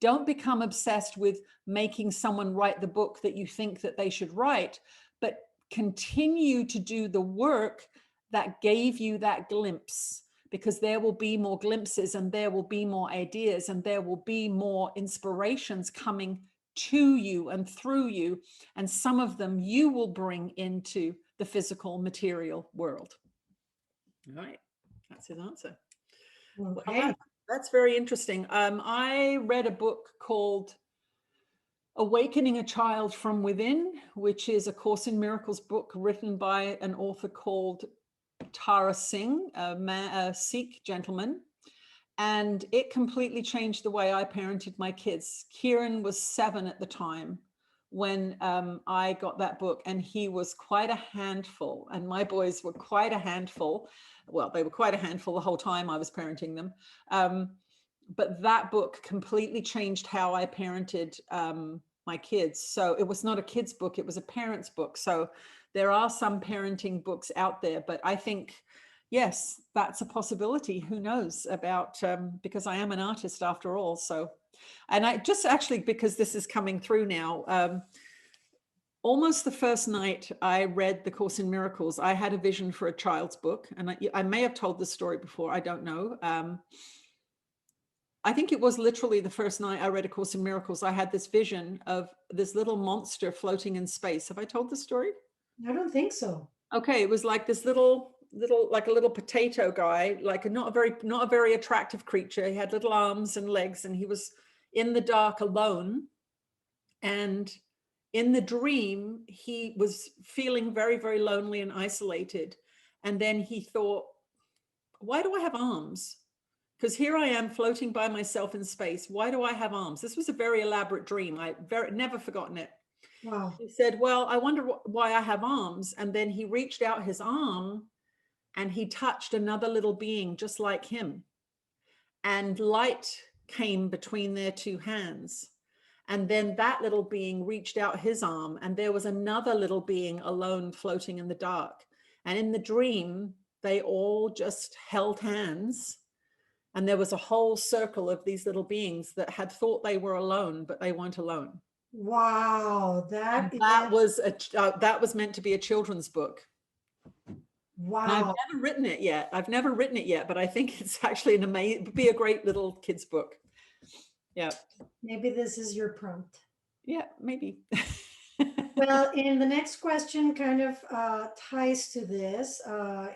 Don't become obsessed with making someone write the book that you think that they should write, but continue to do the work that gave you that glimpse. Because there will be more glimpses, and there will be more ideas, and there will be more inspirations coming to you and through you. And some of them you will bring into the physical material world. All right, that's his answer. Okay. Well, that's very interesting. I read a book called Awakening a Child from Within, which is a Course in Miracles book written by an author called Tara Singh, a Sikh gentleman, and it completely changed the way I parented my kids. Kieran was 7 at the time when I got that book, and he was quite a handful, and my boys were quite a handful. Well, they were quite a handful the whole time I was parenting them. But that book completely changed how I parented my kids. So it was not a kid's book, it was a parent's book. So there are some parenting books out there, but I think, yes, that's a possibility. Who knows about, because I am an artist after all. So, and I just actually, because this is coming through now, almost the first night I read the Course in Miracles, I had a vision for a child's book. And I may have told this story before, I don't know. I think it was literally the first night I read A Course in Miracles, I had this vision of this little monster floating in space. Have I told the story? I don't think so. Okay, it was like this little like a little potato guy, like not a very attractive creature. He had little arms and legs, and he was in the dark alone. And in the dream, he was feeling very, very lonely and isolated. And then he thought, why do I have arms? Because here I am floating by myself in space. Why do I have arms? This was a very elaborate dream. I never forgotten it. Wow. He said, well, I wonder why I have arms. And then he reached out his arm and he touched another little being just like him. And light came between their two hands. And then that little being reached out his arm, and there was another little being alone floating in the dark. And in the dream, they all just held hands. And there was a whole circle of these little beings that had thought they were alone, but they weren't alone. Wow. That was meant to be a children's book. wow. And I've never written it yet, but I think it's actually it would be a great little kids book. Yeah. Maybe this is your prompt. Yeah, maybe. Well, and the next question kind of ties to this.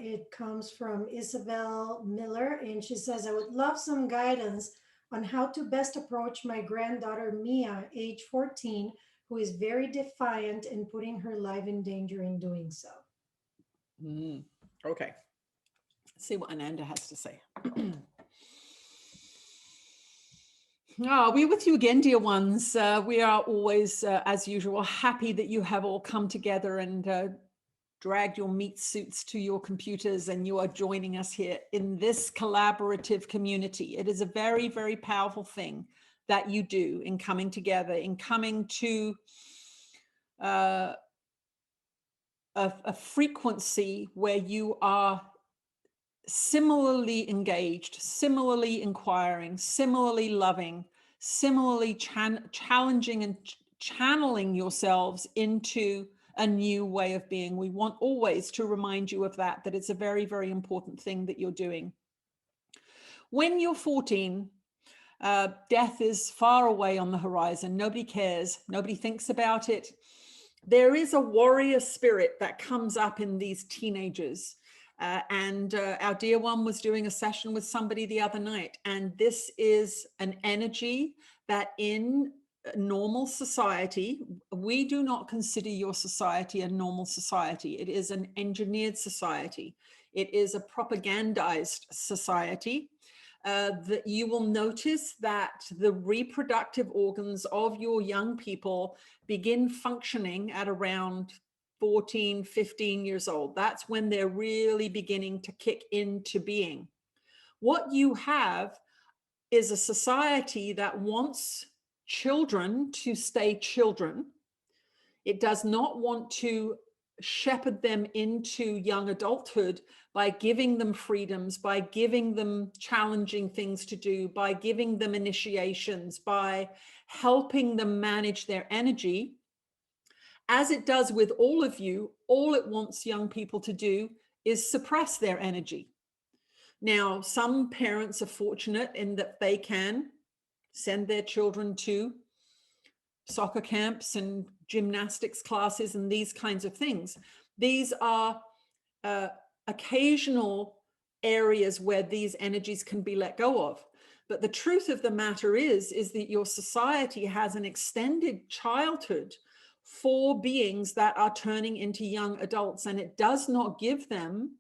It comes from Isabel Miller, and she says, I would love some guidance on how to best approach my granddaughter, Mia, age 14, who is very defiant and putting her life in danger in doing so. Okay. Let's see what Ananda has to say. We're with you again, dear ones. We are always, as usual, happy that you have all come together and dragged your meat suits to your computers and you are joining us here in this collaborative community. It is a very, very powerful thing that you do in coming together, in coming to a frequency where you are similarly engaged, similarly inquiring, similarly loving, similarly challenging and channeling yourselves into a new way of being. We want always to remind you of that it's a very, very important thing that you're doing. When you're 14, death is far away on the horizon. Nobody cares. Nobody thinks about it. There is a warrior spirit that comes up in these teenagers. Our dear one was doing a session with somebody the other night, and this is an energy that in normal society, we do not consider your society a normal society. It is an engineered society. It is a propagandized society. That you will notice that the reproductive organs of your young people begin functioning at around 14, 15 years old. That's when they're really beginning to kick into being. What you have is a society that wants children to stay children. It does not want to shepherd them into young adulthood by giving them freedoms, by giving them challenging things to do, by giving them initiations, by helping them manage their energy. As it does with all of you, all it wants young people to do is suppress their energy. Now, some parents are fortunate in that they can send their children to soccer camps and gymnastics classes and these kinds of things. These are occasional areas where these energies can be let go of. But the truth of the matter is that your society has an extended childhood for beings that are turning into young adults, and it does not give them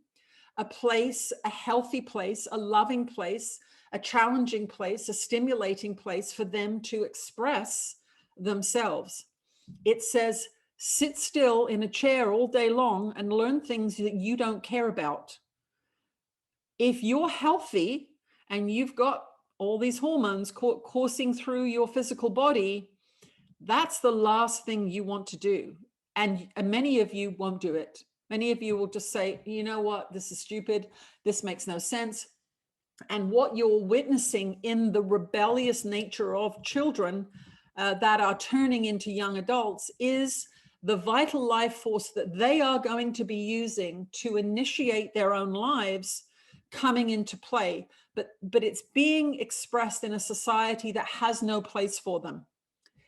a place, a healthy place, a loving place, a challenging place, a stimulating place for them to express themselves. It says, sit still in a chair all day long and learn things that you don't care about. If you're healthy and you've got all these hormones coursing through your physical body, that's the last thing you want to do. And many of you won't do it. Many of you will just say, you know what, this is stupid. This makes no sense. And what you're witnessing in the rebellious nature of children that are turning into young adults is the vital life force that they are going to be using to initiate their own lives coming into play. but it's being expressed in a society that has no place for them.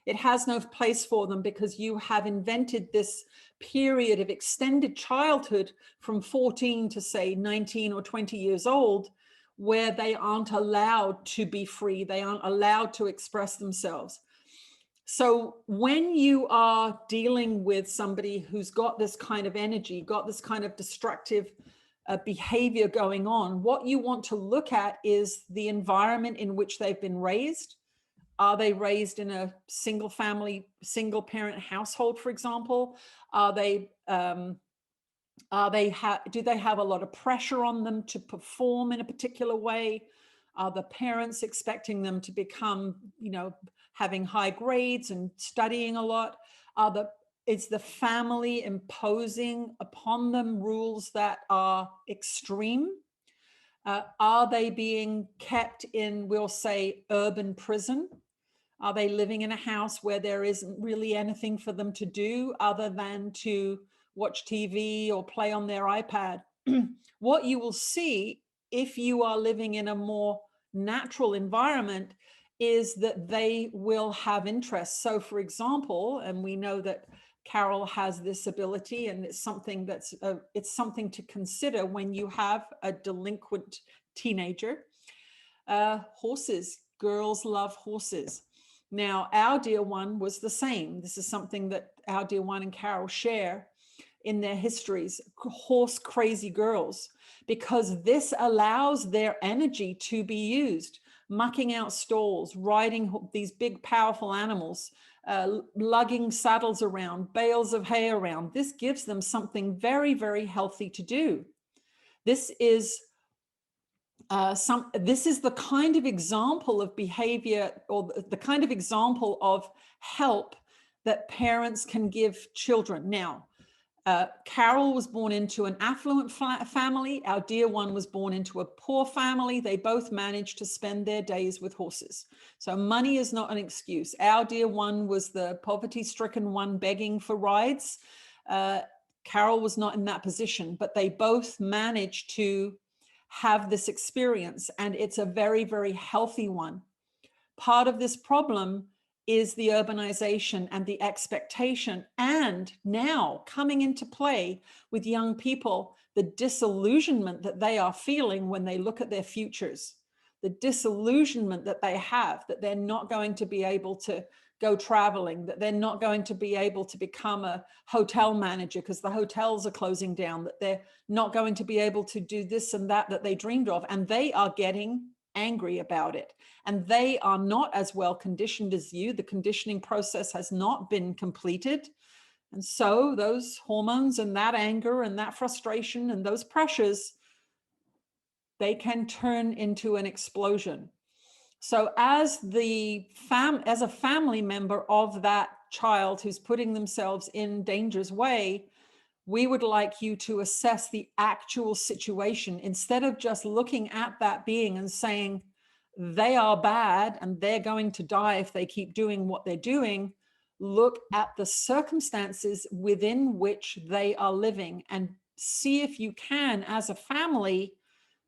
It has no place for them because you have invented this period of extended childhood from 14 to say 19 or 20 years old, where they aren't allowed to be free. They aren't allowed to express themselves. So when you are dealing with somebody who's got this kind of energy, got this kind of destructive behavior going on, what you want to look at is the environment in which they've been raised. Are they raised in a single family, single parent household, for example? Do they have a lot of pressure on them to perform in a particular way? Are the parents expecting them to become, having high grades and studying a lot? Is the family imposing upon them rules that are extreme? Are they being kept in, we'll say, urban prison? Are they living in a house where there isn't really anything for them to do other than to watch TV or play on their iPad? What you will see if you are living in a more natural environment is that they will have interests. So for example, and we know that Carol has this ability, and it's something to consider when you have a delinquent teenager. Horses. Girls love horses. Now, our dear one was the same. This is something that our dear one and Carol share in their histories, horse crazy girls, because this allows their energy to be used, mucking out stalls, riding these big, powerful animals, lugging saddles around, bales of hay around. This gives them something very, very healthy to do. This is the kind of example of behavior, or the kind of example of help that parents can give children. Now, Carol was born into an affluent family. Our dear one was born into a poor family. They both managed to spend their days with horses. So money is not an excuse. Our dear one was the poverty-stricken one begging for rides. Carol was not in that position, but they both managed to have this experience, and it's a very, very healthy one. Part of this problem is the urbanization and the expectation, and now coming into play with young people, the disillusionment that they are feeling when they look at their futures, the disillusionment that they have, that they're not going to be able to go traveling, that they're not going to be able to become a hotel manager because the hotels are closing down, that they're not going to be able to do this and that they dreamed of, and they are getting angry about it. And they are not as well conditioned as you. The conditioning process has not been completed. And so those hormones and that anger and that frustration and those pressures, they can turn into an explosion. So as a family member of that child who's putting themselves in danger's way, we would like you to assess the actual situation instead of just looking at that being and saying they are bad and they're going to die if they keep doing what they're doing. Look at the circumstances within which they are living and see if you can, as a family,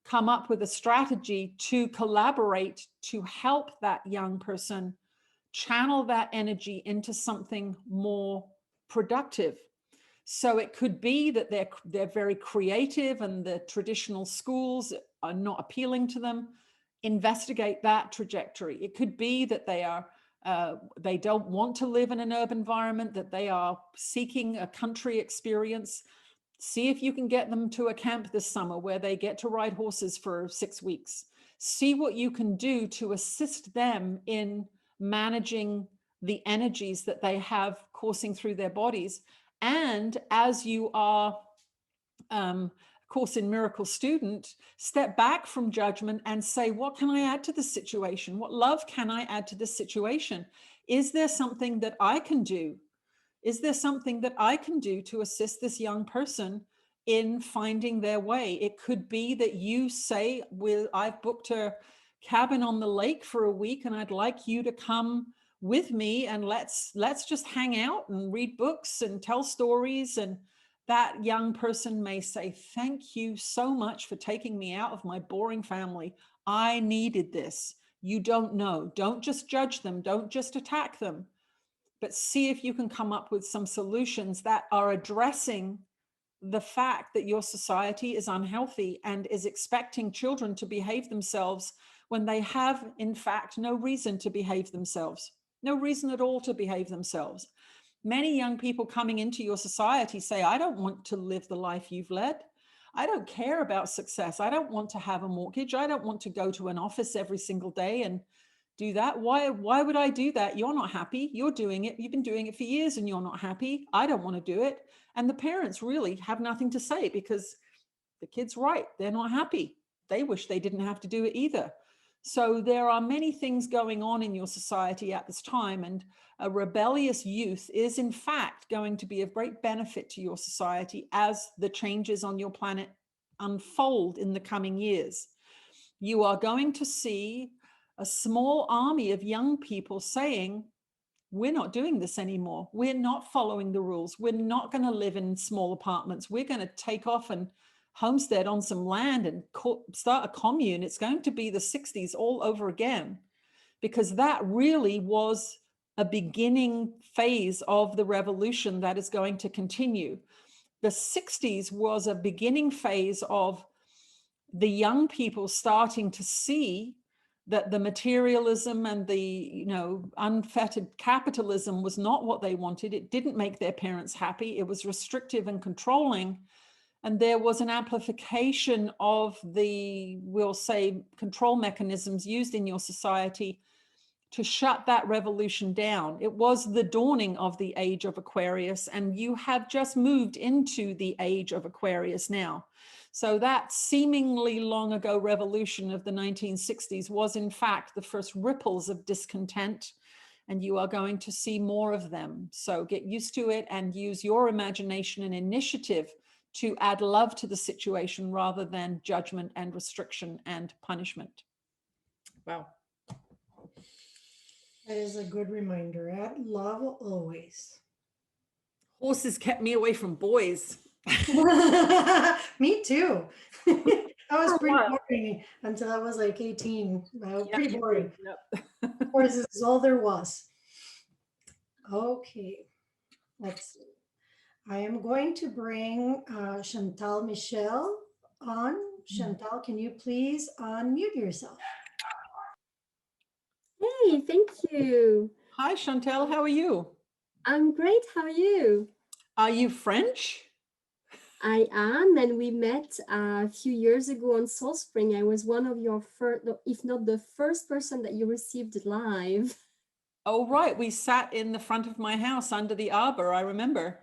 come up with a strategy to collaborate to help that young person channel that energy into something more productive. So it could be that they're very creative and the traditional schools are not appealing to them. Investigate that trajectory. It could be that they don't want to live in an urban environment, that they are seeking a country experience. See if you can get them to a camp this summer where they get to ride horses for 6 weeks. See what you can do to assist them in managing the energies that they have coursing through their bodies. And as you are Course in Miracle student, step back from judgment and say, what can I add to this situation? What love can I add to this situation? Is there something that I can do? Is there something that I can do to assist this young person in finding their way? It could be that you say, I've booked a cabin on the lake for a week and I'd like you to come with me and let's just hang out and read books and tell stories. And that young person may say, thank you so much for taking me out of my boring family. I needed this. You don't know. Don't just judge them. Don't just attack them, but see if you can come up with some solutions that are addressing the fact that your society is unhealthy and is expecting children to behave themselves when they have, in fact, no reason to behave themselves, no reason at all to behave themselves. Many young people coming into your society say, I don't want to live the life you've led. I don't care about success. I don't want to have a mortgage. I don't want to go to an office every single day and do that. Why would I do that? You're not happy. You're doing it. You've been doing it for years and you're not happy. I don't want to do it. And the parents really have nothing to say because the kid's right. They're not happy. They wish they didn't have to do it either. So there are many things going on in your society at this time, and a rebellious youth is in fact going to be of great benefit to your society as the changes on your planet unfold in the coming years. You are going to see a small army of young people saying, we're not doing this anymore. We're not following the rules. We're not going to live in small apartments. We're going to take off and homestead on some land and start a commune. It's going to be the 60s all over again, because that really was a beginning phase of the revolution that is going to continue. The 60s was a beginning phase of the young people starting to see that the materialism and the unfettered capitalism was not what they wanted. It didn't make their parents happy. It was restrictive and controlling. And there was an amplification of the, we'll say, control mechanisms used in your society to shut that revolution down. It was the dawning of the age of Aquarius, and you have just moved into the age of Aquarius now. So that seemingly long ago revolution of the 1960s was in fact the first ripples of discontent, and you are going to see more of them. So get used to it and use your imagination and initiative to add love to the situation rather than judgment and restriction and punishment. Wow. That is a good reminder. Add love always. Horses kept me away from boys. Me too. That was For a pretty while. boring until I was like 18. Yep. Pretty boring. Yep. Horses is all there was. Okay, let's see. I am going to bring Chantal Michel on. Chantal, can you please unmute yourself? Hey, thank you. Hi, Chantal. How are you? I'm great. How are you? Are you French? I am, and we met a few years ago on Soul Spring. I was one of your first, if not the first person that you received live. Oh, right. We sat in the front of my house under the arbor, I remember.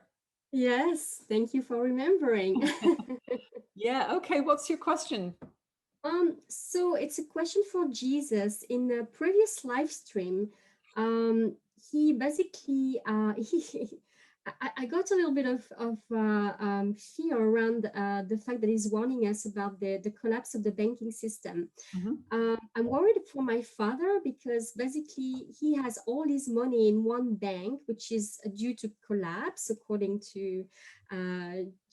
Yes, thank you for remembering. Yeah. Okay. What's your question? So it's a question for Jesus. In the previous live stream, he basically I got a little bit of fear around the fact that he's warning us about the collapse of the banking system. Mm-hmm. I'm worried for my father because basically he has all his money in one bank, which is due to collapse, according to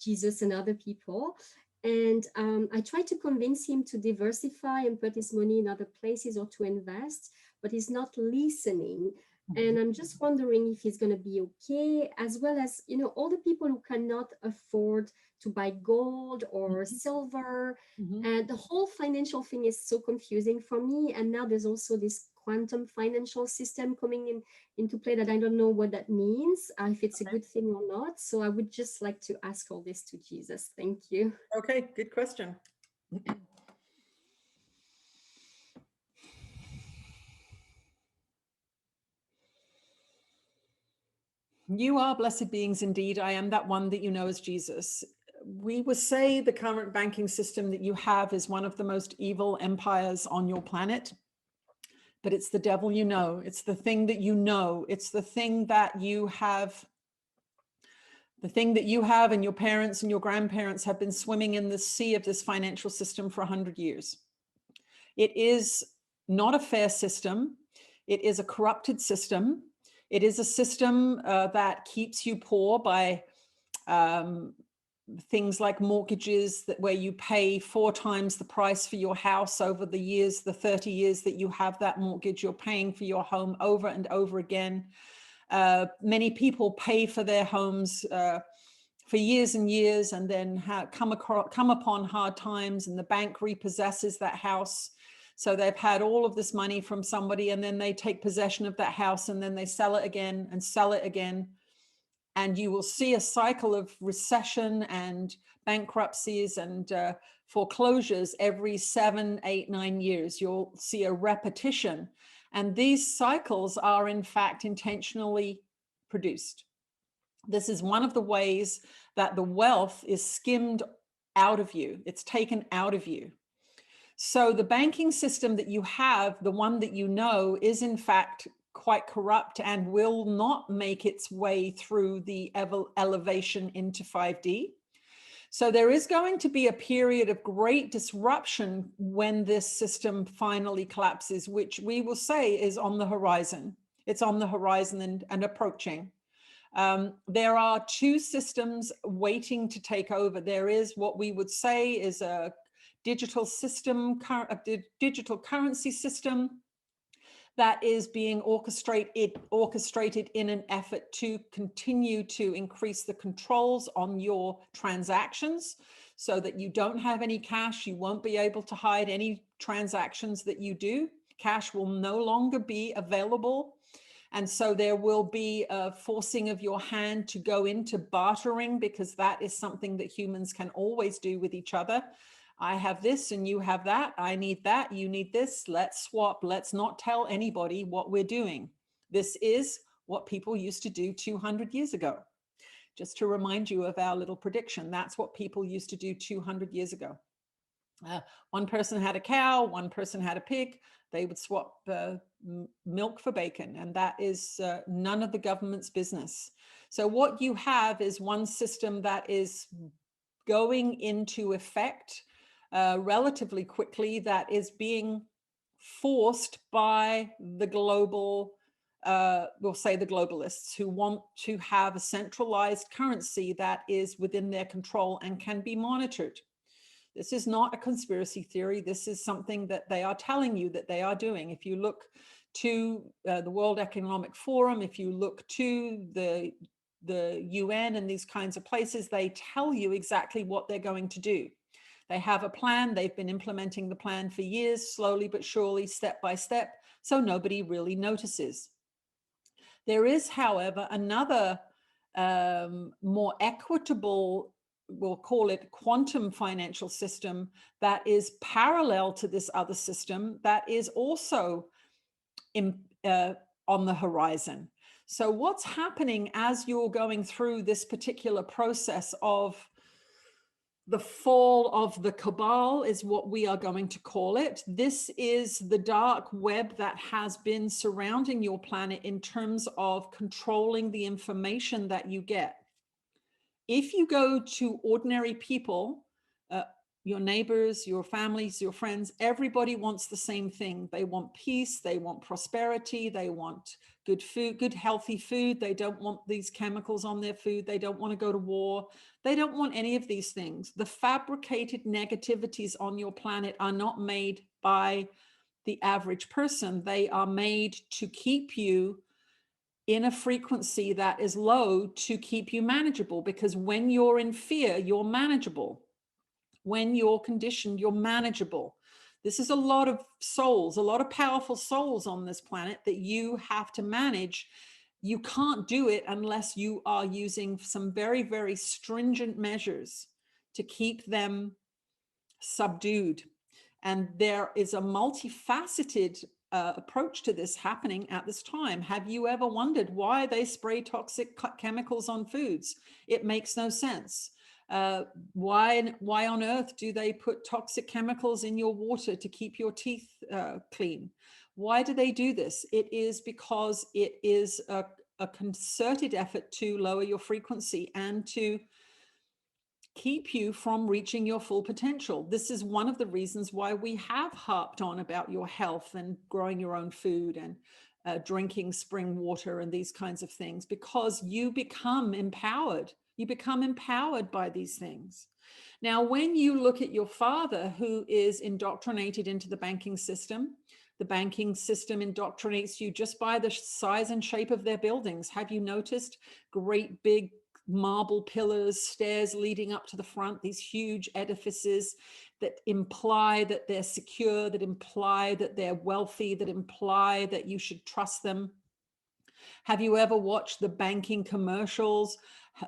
Jesus and other people. And I tried to convince him to diversify and put his money in other places or to invest, but he's not listening. And I'm just wondering if he's going to be okay, as well as, all the people who cannot afford to buy gold or silver. Mm-hmm. And the whole financial thing is so confusing for me. And now there's also this quantum financial system coming into play that I don't know what that means, if it's a good thing or not. So I would just like to ask all this to Jesus. Thank you. Okay, good question. You are blessed beings indeed. I am that one that you know as Jesus. We would say the current banking system that you have is one of the most evil empires on your planet, but it's the devil you know. It's the thing that you know. It's the thing that you have. The thing that you have and your parents and your grandparents have been swimming in the sea of this financial system for 100 years. It is not a fair system. It is a corrupted system. It is a system that keeps you poor by things like mortgages where you pay 4 times the price for your house over the years, the 30 years that you have that mortgage, you're paying for your home over and over again. Many people pay for their homes for years and years, and then come upon hard times, and the bank repossesses that house. So they've had all of this money from somebody, and then they take possession of that house, and then they sell it again and sell it again. And you will see a cycle of recession and bankruptcies and foreclosures every 7, 8, 9 years. You'll see a repetition. And these cycles are in fact intentionally produced. This is one of the ways that the wealth is skimmed out of you. It's taken out of you. So the banking system that you have, the one that you know, is in fact quite corrupt and will not make its way through the elevation into 5D. So there is going to be a period of great disruption when this system finally collapses, which we will say is on the horizon. It's on the horizon and approaching. There are 2 systems waiting to take over. There is what we would say is a digital system, a digital currency system that is being orchestrated in an effort to continue to increase the controls on your transactions so that you don't have any cash. You won't be able to hide any transactions that you do. Cash will no longer be available. And so there will be a forcing of your hand to go into bartering, because that is something that humans can always do with each other. I have this and you have that. I need that. You need this. Let's swap. Let's not tell anybody what we're doing. This is what people used to do 200 years ago. Just to remind you of our little prediction, that's what people used to do 200 years ago. One person had a cow, one person had a pig. They would swap milk for bacon, and that is none of the government's business. So what you have is one system that is going into effect relatively quickly, that is being forced by the global, we'll say the globalists, who want to have a centralized currency that is within their control and can be monitored. This is not a conspiracy theory. This is something that they are telling you that they are doing. If you look to the World Economic Forum, if you look to the UN and these kinds of places, they tell you exactly what they're going to do. They have a plan. They've been implementing the plan for years, slowly but surely, step by step, so nobody really notices. There is, however, another more equitable, we'll call it quantum financial system, that is parallel to this other system that is also on the horizon. So what's happening as you're going through this particular process of the fall of the cabal is what we are going to call it. This is the dark web that has been surrounding your planet in terms of controlling the information that you get. If you go to ordinary people, your neighbors, your families, your friends, everybody wants the same thing. They want peace, they want prosperity, they want good food, good healthy food. They don't want these chemicals on their food. They don't want to go to war. They don't want any of these things. The fabricated negativities on your planet are not made by the average person. They are made to keep you in a frequency that is low, to keep you manageable, because when you're in fear, you're manageable. When you're conditioned, you're manageable. This is a lot of souls, a lot of powerful souls on this planet that you have to manage. You can't do it unless you are using some very, very stringent measures to keep them subdued. And there is a multifaceted approach to this happening at this time. Have you ever wondered why they spray toxic chemicals on foods? It makes no sense. Why on earth do they put toxic chemicals in your water to keep your teeth clean? Why do they do this? It is because it is a concerted effort to lower your frequency and to keep you from reaching your full potential. This is one of the reasons why we have harped on about your health and growing your own food and drinking spring water and these kinds of things, because you become empowered. You become empowered by these things. Now, when you look at your father who is indoctrinated into the banking system indoctrinates you just by the size and shape of their buildings. Have you noticed great big marble pillars, stairs leading up to the front, these huge edifices that imply that they're secure, that imply that they're wealthy, that imply that you should trust them? Have you ever watched the banking commercials?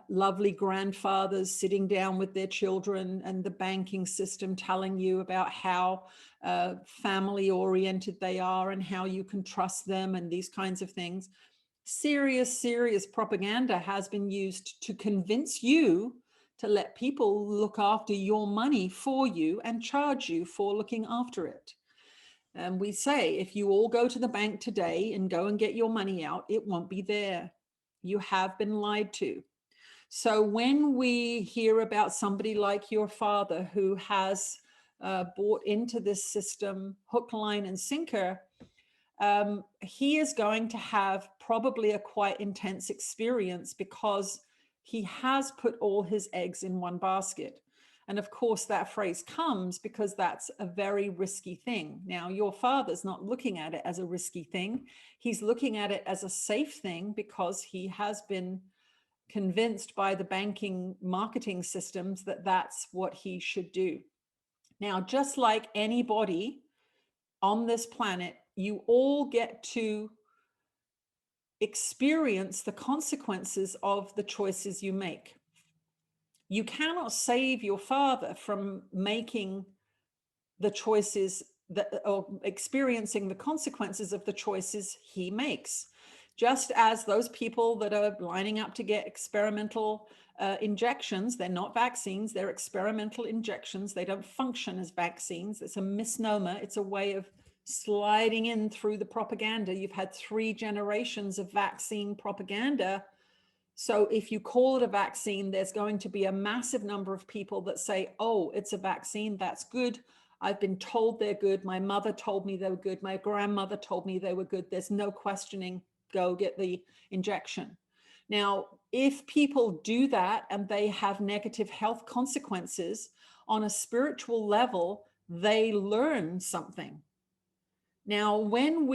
Lovely grandfathers sitting down with their children and the banking system telling you about how family oriented they are and how you can trust them and these kinds of things. Serious propaganda has been used to convince you to let people look after your money for you and charge you for looking after it. And we say, if you all go to the bank today and go and get your money out, it won't be there. You have been lied to. So when we hear about somebody like your father who has bought into this system, hook, line, and sinker, he is going to have probably a quite intense experience because he has put all his eggs in one basket. And of course, that phrase comes because that's a very risky thing. Now, your father's not looking at it as a risky thing. He's looking at it as a safe thing because he has been convinced by the banking marketing systems that that's what he should do. Now, just like anybody on this planet, you all get to experience the consequences of the choices you make. You cannot save your father from making the choices that, or experiencing the consequences of the choices he makes. Just as those people that are lining up to get experimental injections, they're not vaccines, they're experimental injections. They don't function as vaccines. It's a misnomer. It's a way of sliding in through the propaganda. You've had 3 generations of vaccine propaganda. So if you call it a vaccine, there's going to be a massive number of people that say, oh, it's a vaccine, that's good. I've been told they're good. My mother told me they were good. My grandmother told me they were good. There's no questioning. Go get the injection. Now, if people do that and they have negative health consequences on a spiritual level, they learn something. Now, when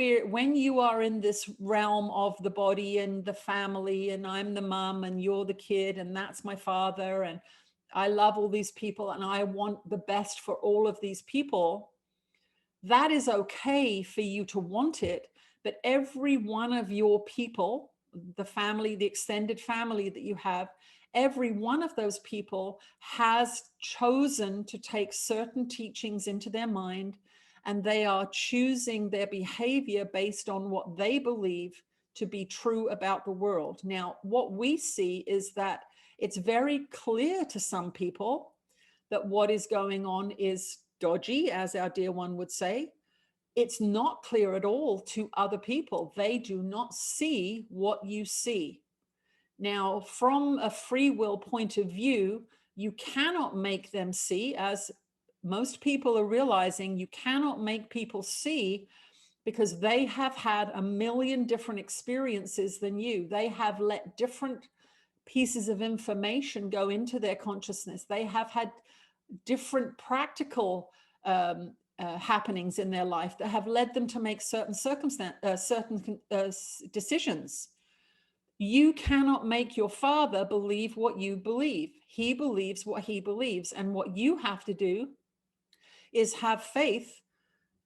you are in this realm of the body and the family, and I'm the mom and you're the kid and that's my father, and I love all these people and I want the best for all of these people, that is okay for you to want it. But every one of your people, the family, the extended family that you have, every one of those people has chosen to take certain teachings into their mind, and they are choosing their behavior based on what they believe to be true about the world. Now, what we see is that it's very clear to some people that what is going on is dodgy, as our dear one would say. It's not clear at all to other people. They do not see what you see. Now, from a free will point of view, you cannot make them see, as most people are realizing, you cannot make people see because they have had a million different experiences than you. They have let different pieces of information go into their consciousness. They have had different practical happenings in their life that have led them to make certain decisions. You cannot make your father believe what you believe. He believes what he believes. And what you have to do is have faith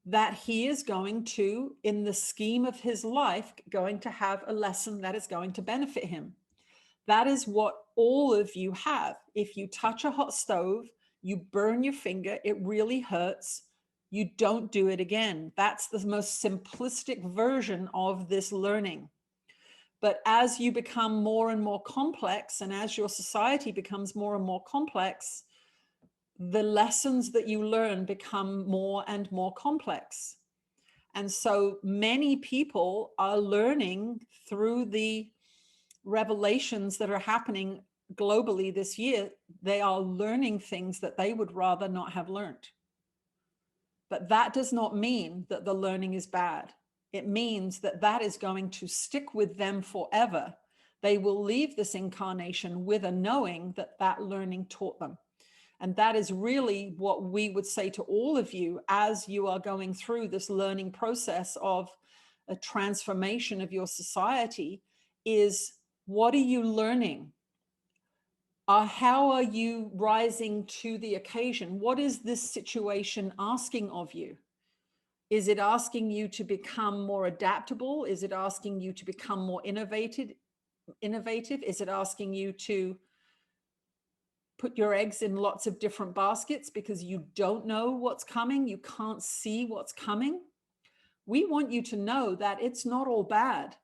that he is going to, in the scheme of his life, going to have a lesson that is going to benefit him. That is what all of you have. If you touch a hot stove, you burn your finger, it really hurts. You don't do it again. That's the most simplistic version of this learning. But as you become more and more complex, and as your society becomes more and more complex, the lessons that you learn become more and more complex. And so many people are learning through the revelations that are happening globally this year. They are learning things that they would rather not have learned. But that does not mean that the learning is bad. It means that that is going to stick with them forever. They will leave this incarnation with a knowing that that learning taught them. And that is really what we would say to all of you as you are going through this learning process of a transformation of your society is, what are you learning? How are you rising to the occasion? What is this situation asking of you? Is it asking you to become more adaptable? Is it asking you to become more innovative? Is it asking you to put your eggs in lots of different baskets because you don't know what's coming? You can't see what's coming. We want you to know that it's not all bad.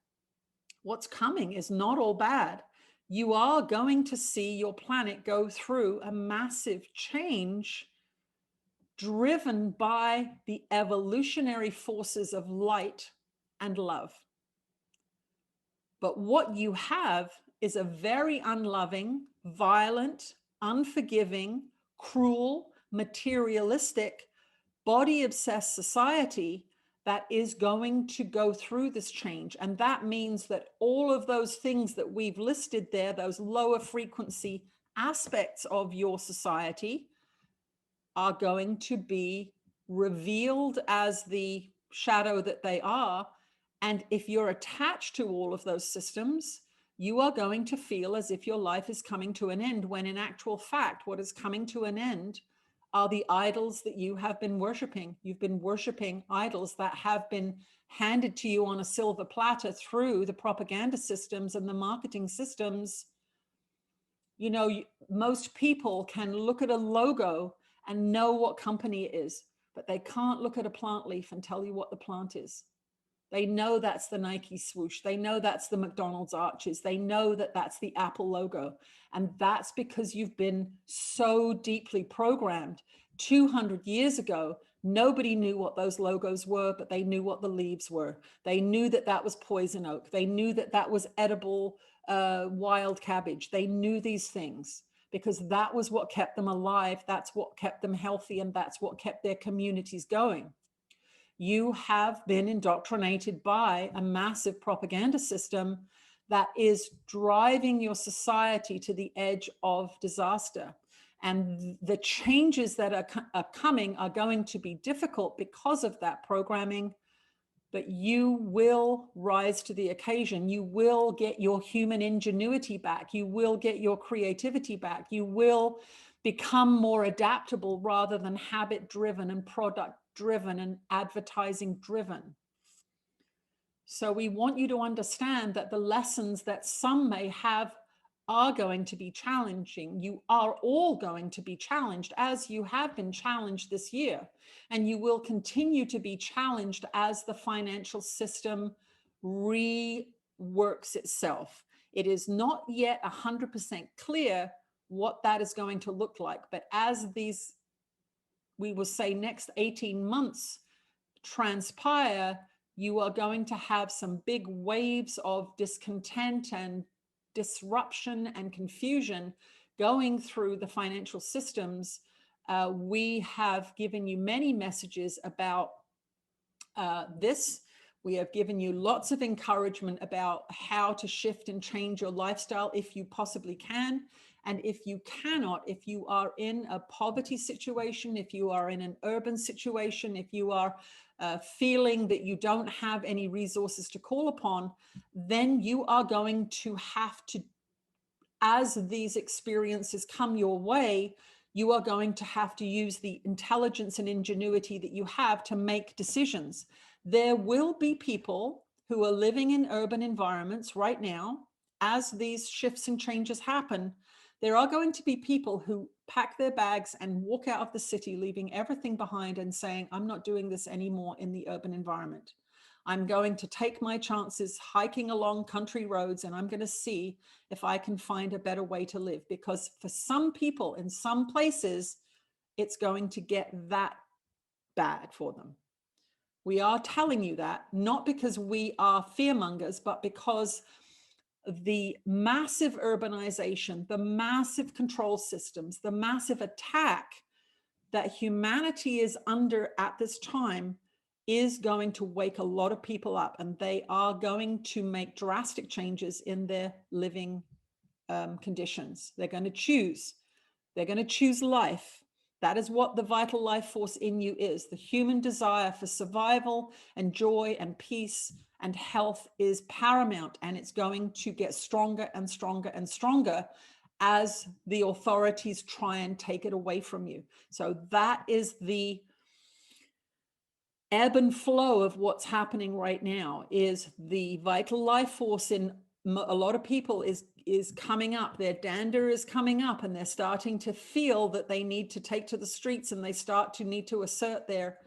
What's coming is not all bad. You are going to see your planet go through a massive change driven by the evolutionary forces of light and love. But what you have is a very unloving, violent, unforgiving, cruel, materialistic, body-obsessed society that is going to go through this change. And that means that all of those things that we've listed there, those lower frequency aspects of your society, are going to be revealed as the shadow that they are. And if you're attached to all of those systems, you are going to feel as if your life is coming to an end, when in actual fact, what is coming to an end are the idols that you have been worshiping. You've been worshiping idols that have been handed to you on a silver platter through the propaganda systems and the marketing systems. You know, most people can look at a logo and know what company it is, but they can't look at a plant leaf and tell you what the plant is. They know that's the Nike swoosh. They know that's the McDonald's arches. They know that that's the Apple logo. And that's because you've been so deeply programmed. 200 years ago, nobody knew what those logos were, but they knew what the leaves were. They knew that that was poison oak. They knew that that was edible wild cabbage. They knew these things because that was what kept them alive. That's what kept them healthy. And that's what kept their communities going. You have been indoctrinated by a massive propaganda system that is driving your society to the edge of disaster. And the changes that are coming are going to be difficult because of that programming, but you will rise to the occasion. You will get your human ingenuity back. You will get your creativity back. You will become more adaptable rather than habit-driven and product-driven and advertising-driven. So we want you to understand that the lessons that some may have are going to be challenging. You are all going to be challenged, as you have been challenged this year. And you will continue to be challenged as the financial system reworks itself. It is not yet 100% clear what that is going to look like. But as these, we will say, next 18 months transpire, you are going to have some big waves of discontent and disruption and confusion going through the financial systems. We have given you many messages about this. We have given you lots of encouragement about how to shift and change your lifestyle if you possibly can. And if you cannot, if you are in a poverty situation, if you are in an urban situation, if you are feeling that you don't have any resources to call upon, then you are going to have to, as these experiences come your way, you are going to have to use the intelligence and ingenuity that you have to make decisions. There will be people who are living in urban environments right now. As these shifts and changes happen, there are going to be people who pack their bags and walk out of the city, leaving everything behind and saying, I'm not doing this anymore in the urban environment. I'm going to take my chances hiking along country roads, and I'm going to see if I can find a better way to live. Because for some people in some places, it's going to get that bad for them. We are telling you that, not because we are fearmongers, but because the massive urbanization, the massive control systems, the massive attack that humanity is under at this time is going to wake a lot of people up, and they are going to make drastic changes in their living conditions. They're going to choose. They're going to choose life. That is what the vital life force in you is. The human desire for survival and joy and peace and health is paramount, and it's going to get stronger and stronger and stronger as the authorities try and take it away from you. So that is the ebb and flow of what's happening right now. Is the vital life force in a lot of people is coming up. Their dander is coming up, and they're starting to feel that they need to take to the streets, and they start to need to assert their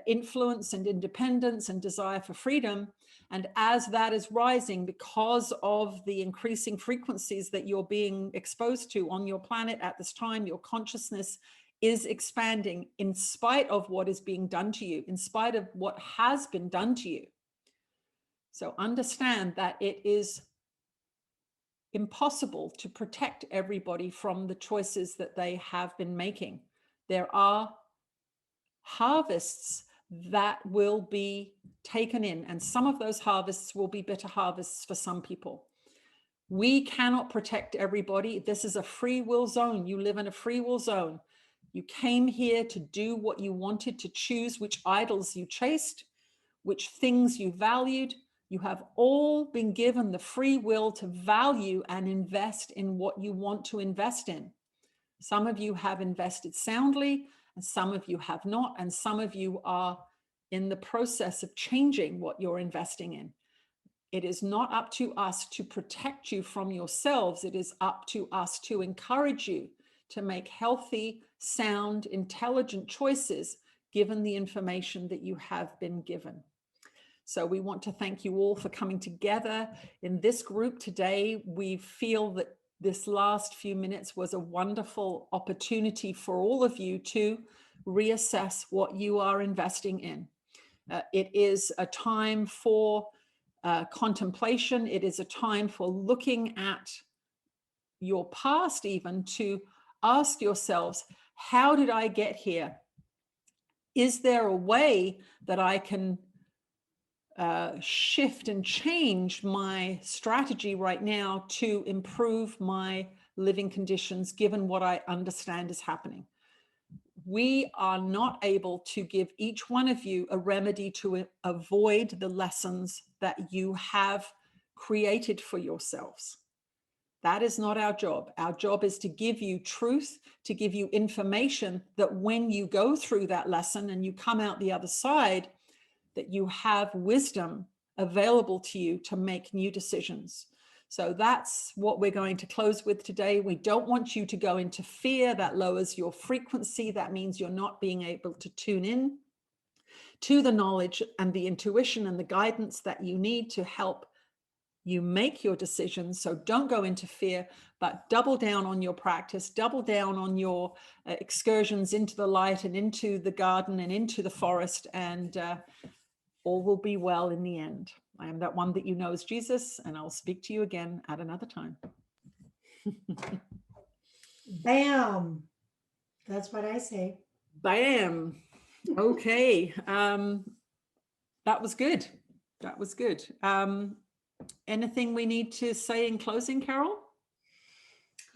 influence and independence and desire for freedom. And as that is rising, because of the increasing frequencies that you're being exposed to on your planet at this time, your consciousness is expanding in spite of what is being done to you, in spite of what has been done to you. So understand that it is impossible to protect everybody from the choices that they have been making. There are harvests that will be taken in, and some of those harvests will be bitter harvests for some people. We cannot protect everybody. This is a free will zone. You live in a free will zone. You came here to do what you wanted, to choose which idols you chased, which things you valued. You have all been given the free will to value and invest in what you want to invest in. Some of you have invested soundly, and some of you have not, and some of you are in the process of changing what you're investing in. It is not up to us to protect you from yourselves. It is up to us to encourage you to make healthy, sound, intelligent choices given the information that you have been given. So we want to thank you all for coming together in this group today. We feel that this last few minutes was a wonderful opportunity for all of you to reassess what you are investing in. It is a time for contemplation. It is a time for looking at your past, even to ask yourselves, how did I get here? Is there a way that I can shift and change my strategy right now to improve my living conditions, given what I understand is happening? We are not able to give each one of you a remedy to avoid the lessons that you have created for yourselves. That is not our job. Our job is to give you truth, to give you information that when you go through that lesson and you come out the other side, that you have wisdom available to you to make new decisions. So that's what we're going to close with today. We don't want you to go into fear. That lowers your frequency. That means you're not being able to tune in to the knowledge and the intuition and the guidance that you need to help you make your decisions. So don't go into fear, but double down on your practice, double down on your excursions into the light and into the garden and into the forest, and all will be well in the end. I am that one that you know as Jesus, and I'll speak to you again at another time. Bam. That's what I say. Bam. Okay. That was good. That was good. Anything we need to say in closing, Carol?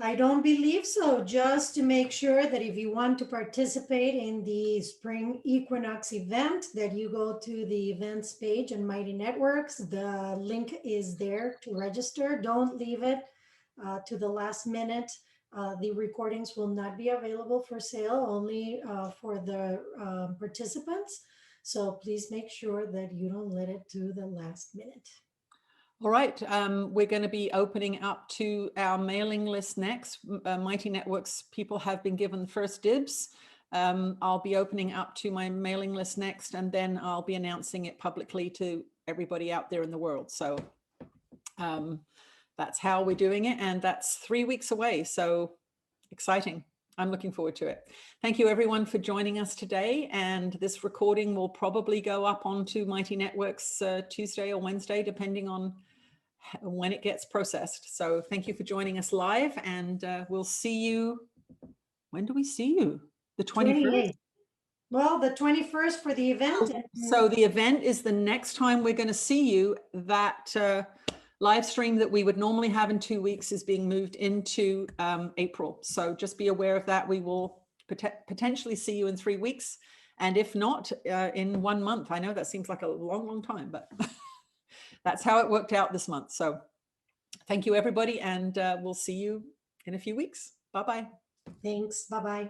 I don't believe so. Just to make sure that if you want to participate in the Spring Equinox event, that you go to the events page on Mighty Networks. The link is there to register. Don't leave it to the last minute. The recordings will not be available for sale, only for the participants. So please make sure that you don't let it to the last minute. All right, we're going to be opening up to our mailing list next. Mighty Networks people have been given first dibs. I'll be opening up to my mailing list next, and then I'll be announcing it publicly to everybody out there in the world. So that's how we're doing it, and that's 3 weeks away. So exciting. I'm looking forward to it. Thank you everyone for joining us today. And this recording will probably go up onto Mighty Networks Tuesday or Wednesday, depending on when it gets processed. So thank you for joining us live, and we'll see you. When do we see you? The 21st? Well, the 21st for the event. So the event is the next time we're going to see you. That live stream that we would normally have in 2 weeks is being moved into April. So just be aware of that. We will potentially see you in 3 weeks. And if not, in 1 month. I know that seems like a long, long time, but that's how it worked out this month. So thank you, everybody. And we'll see you in a few weeks. Bye-bye. Thanks. Bye-bye.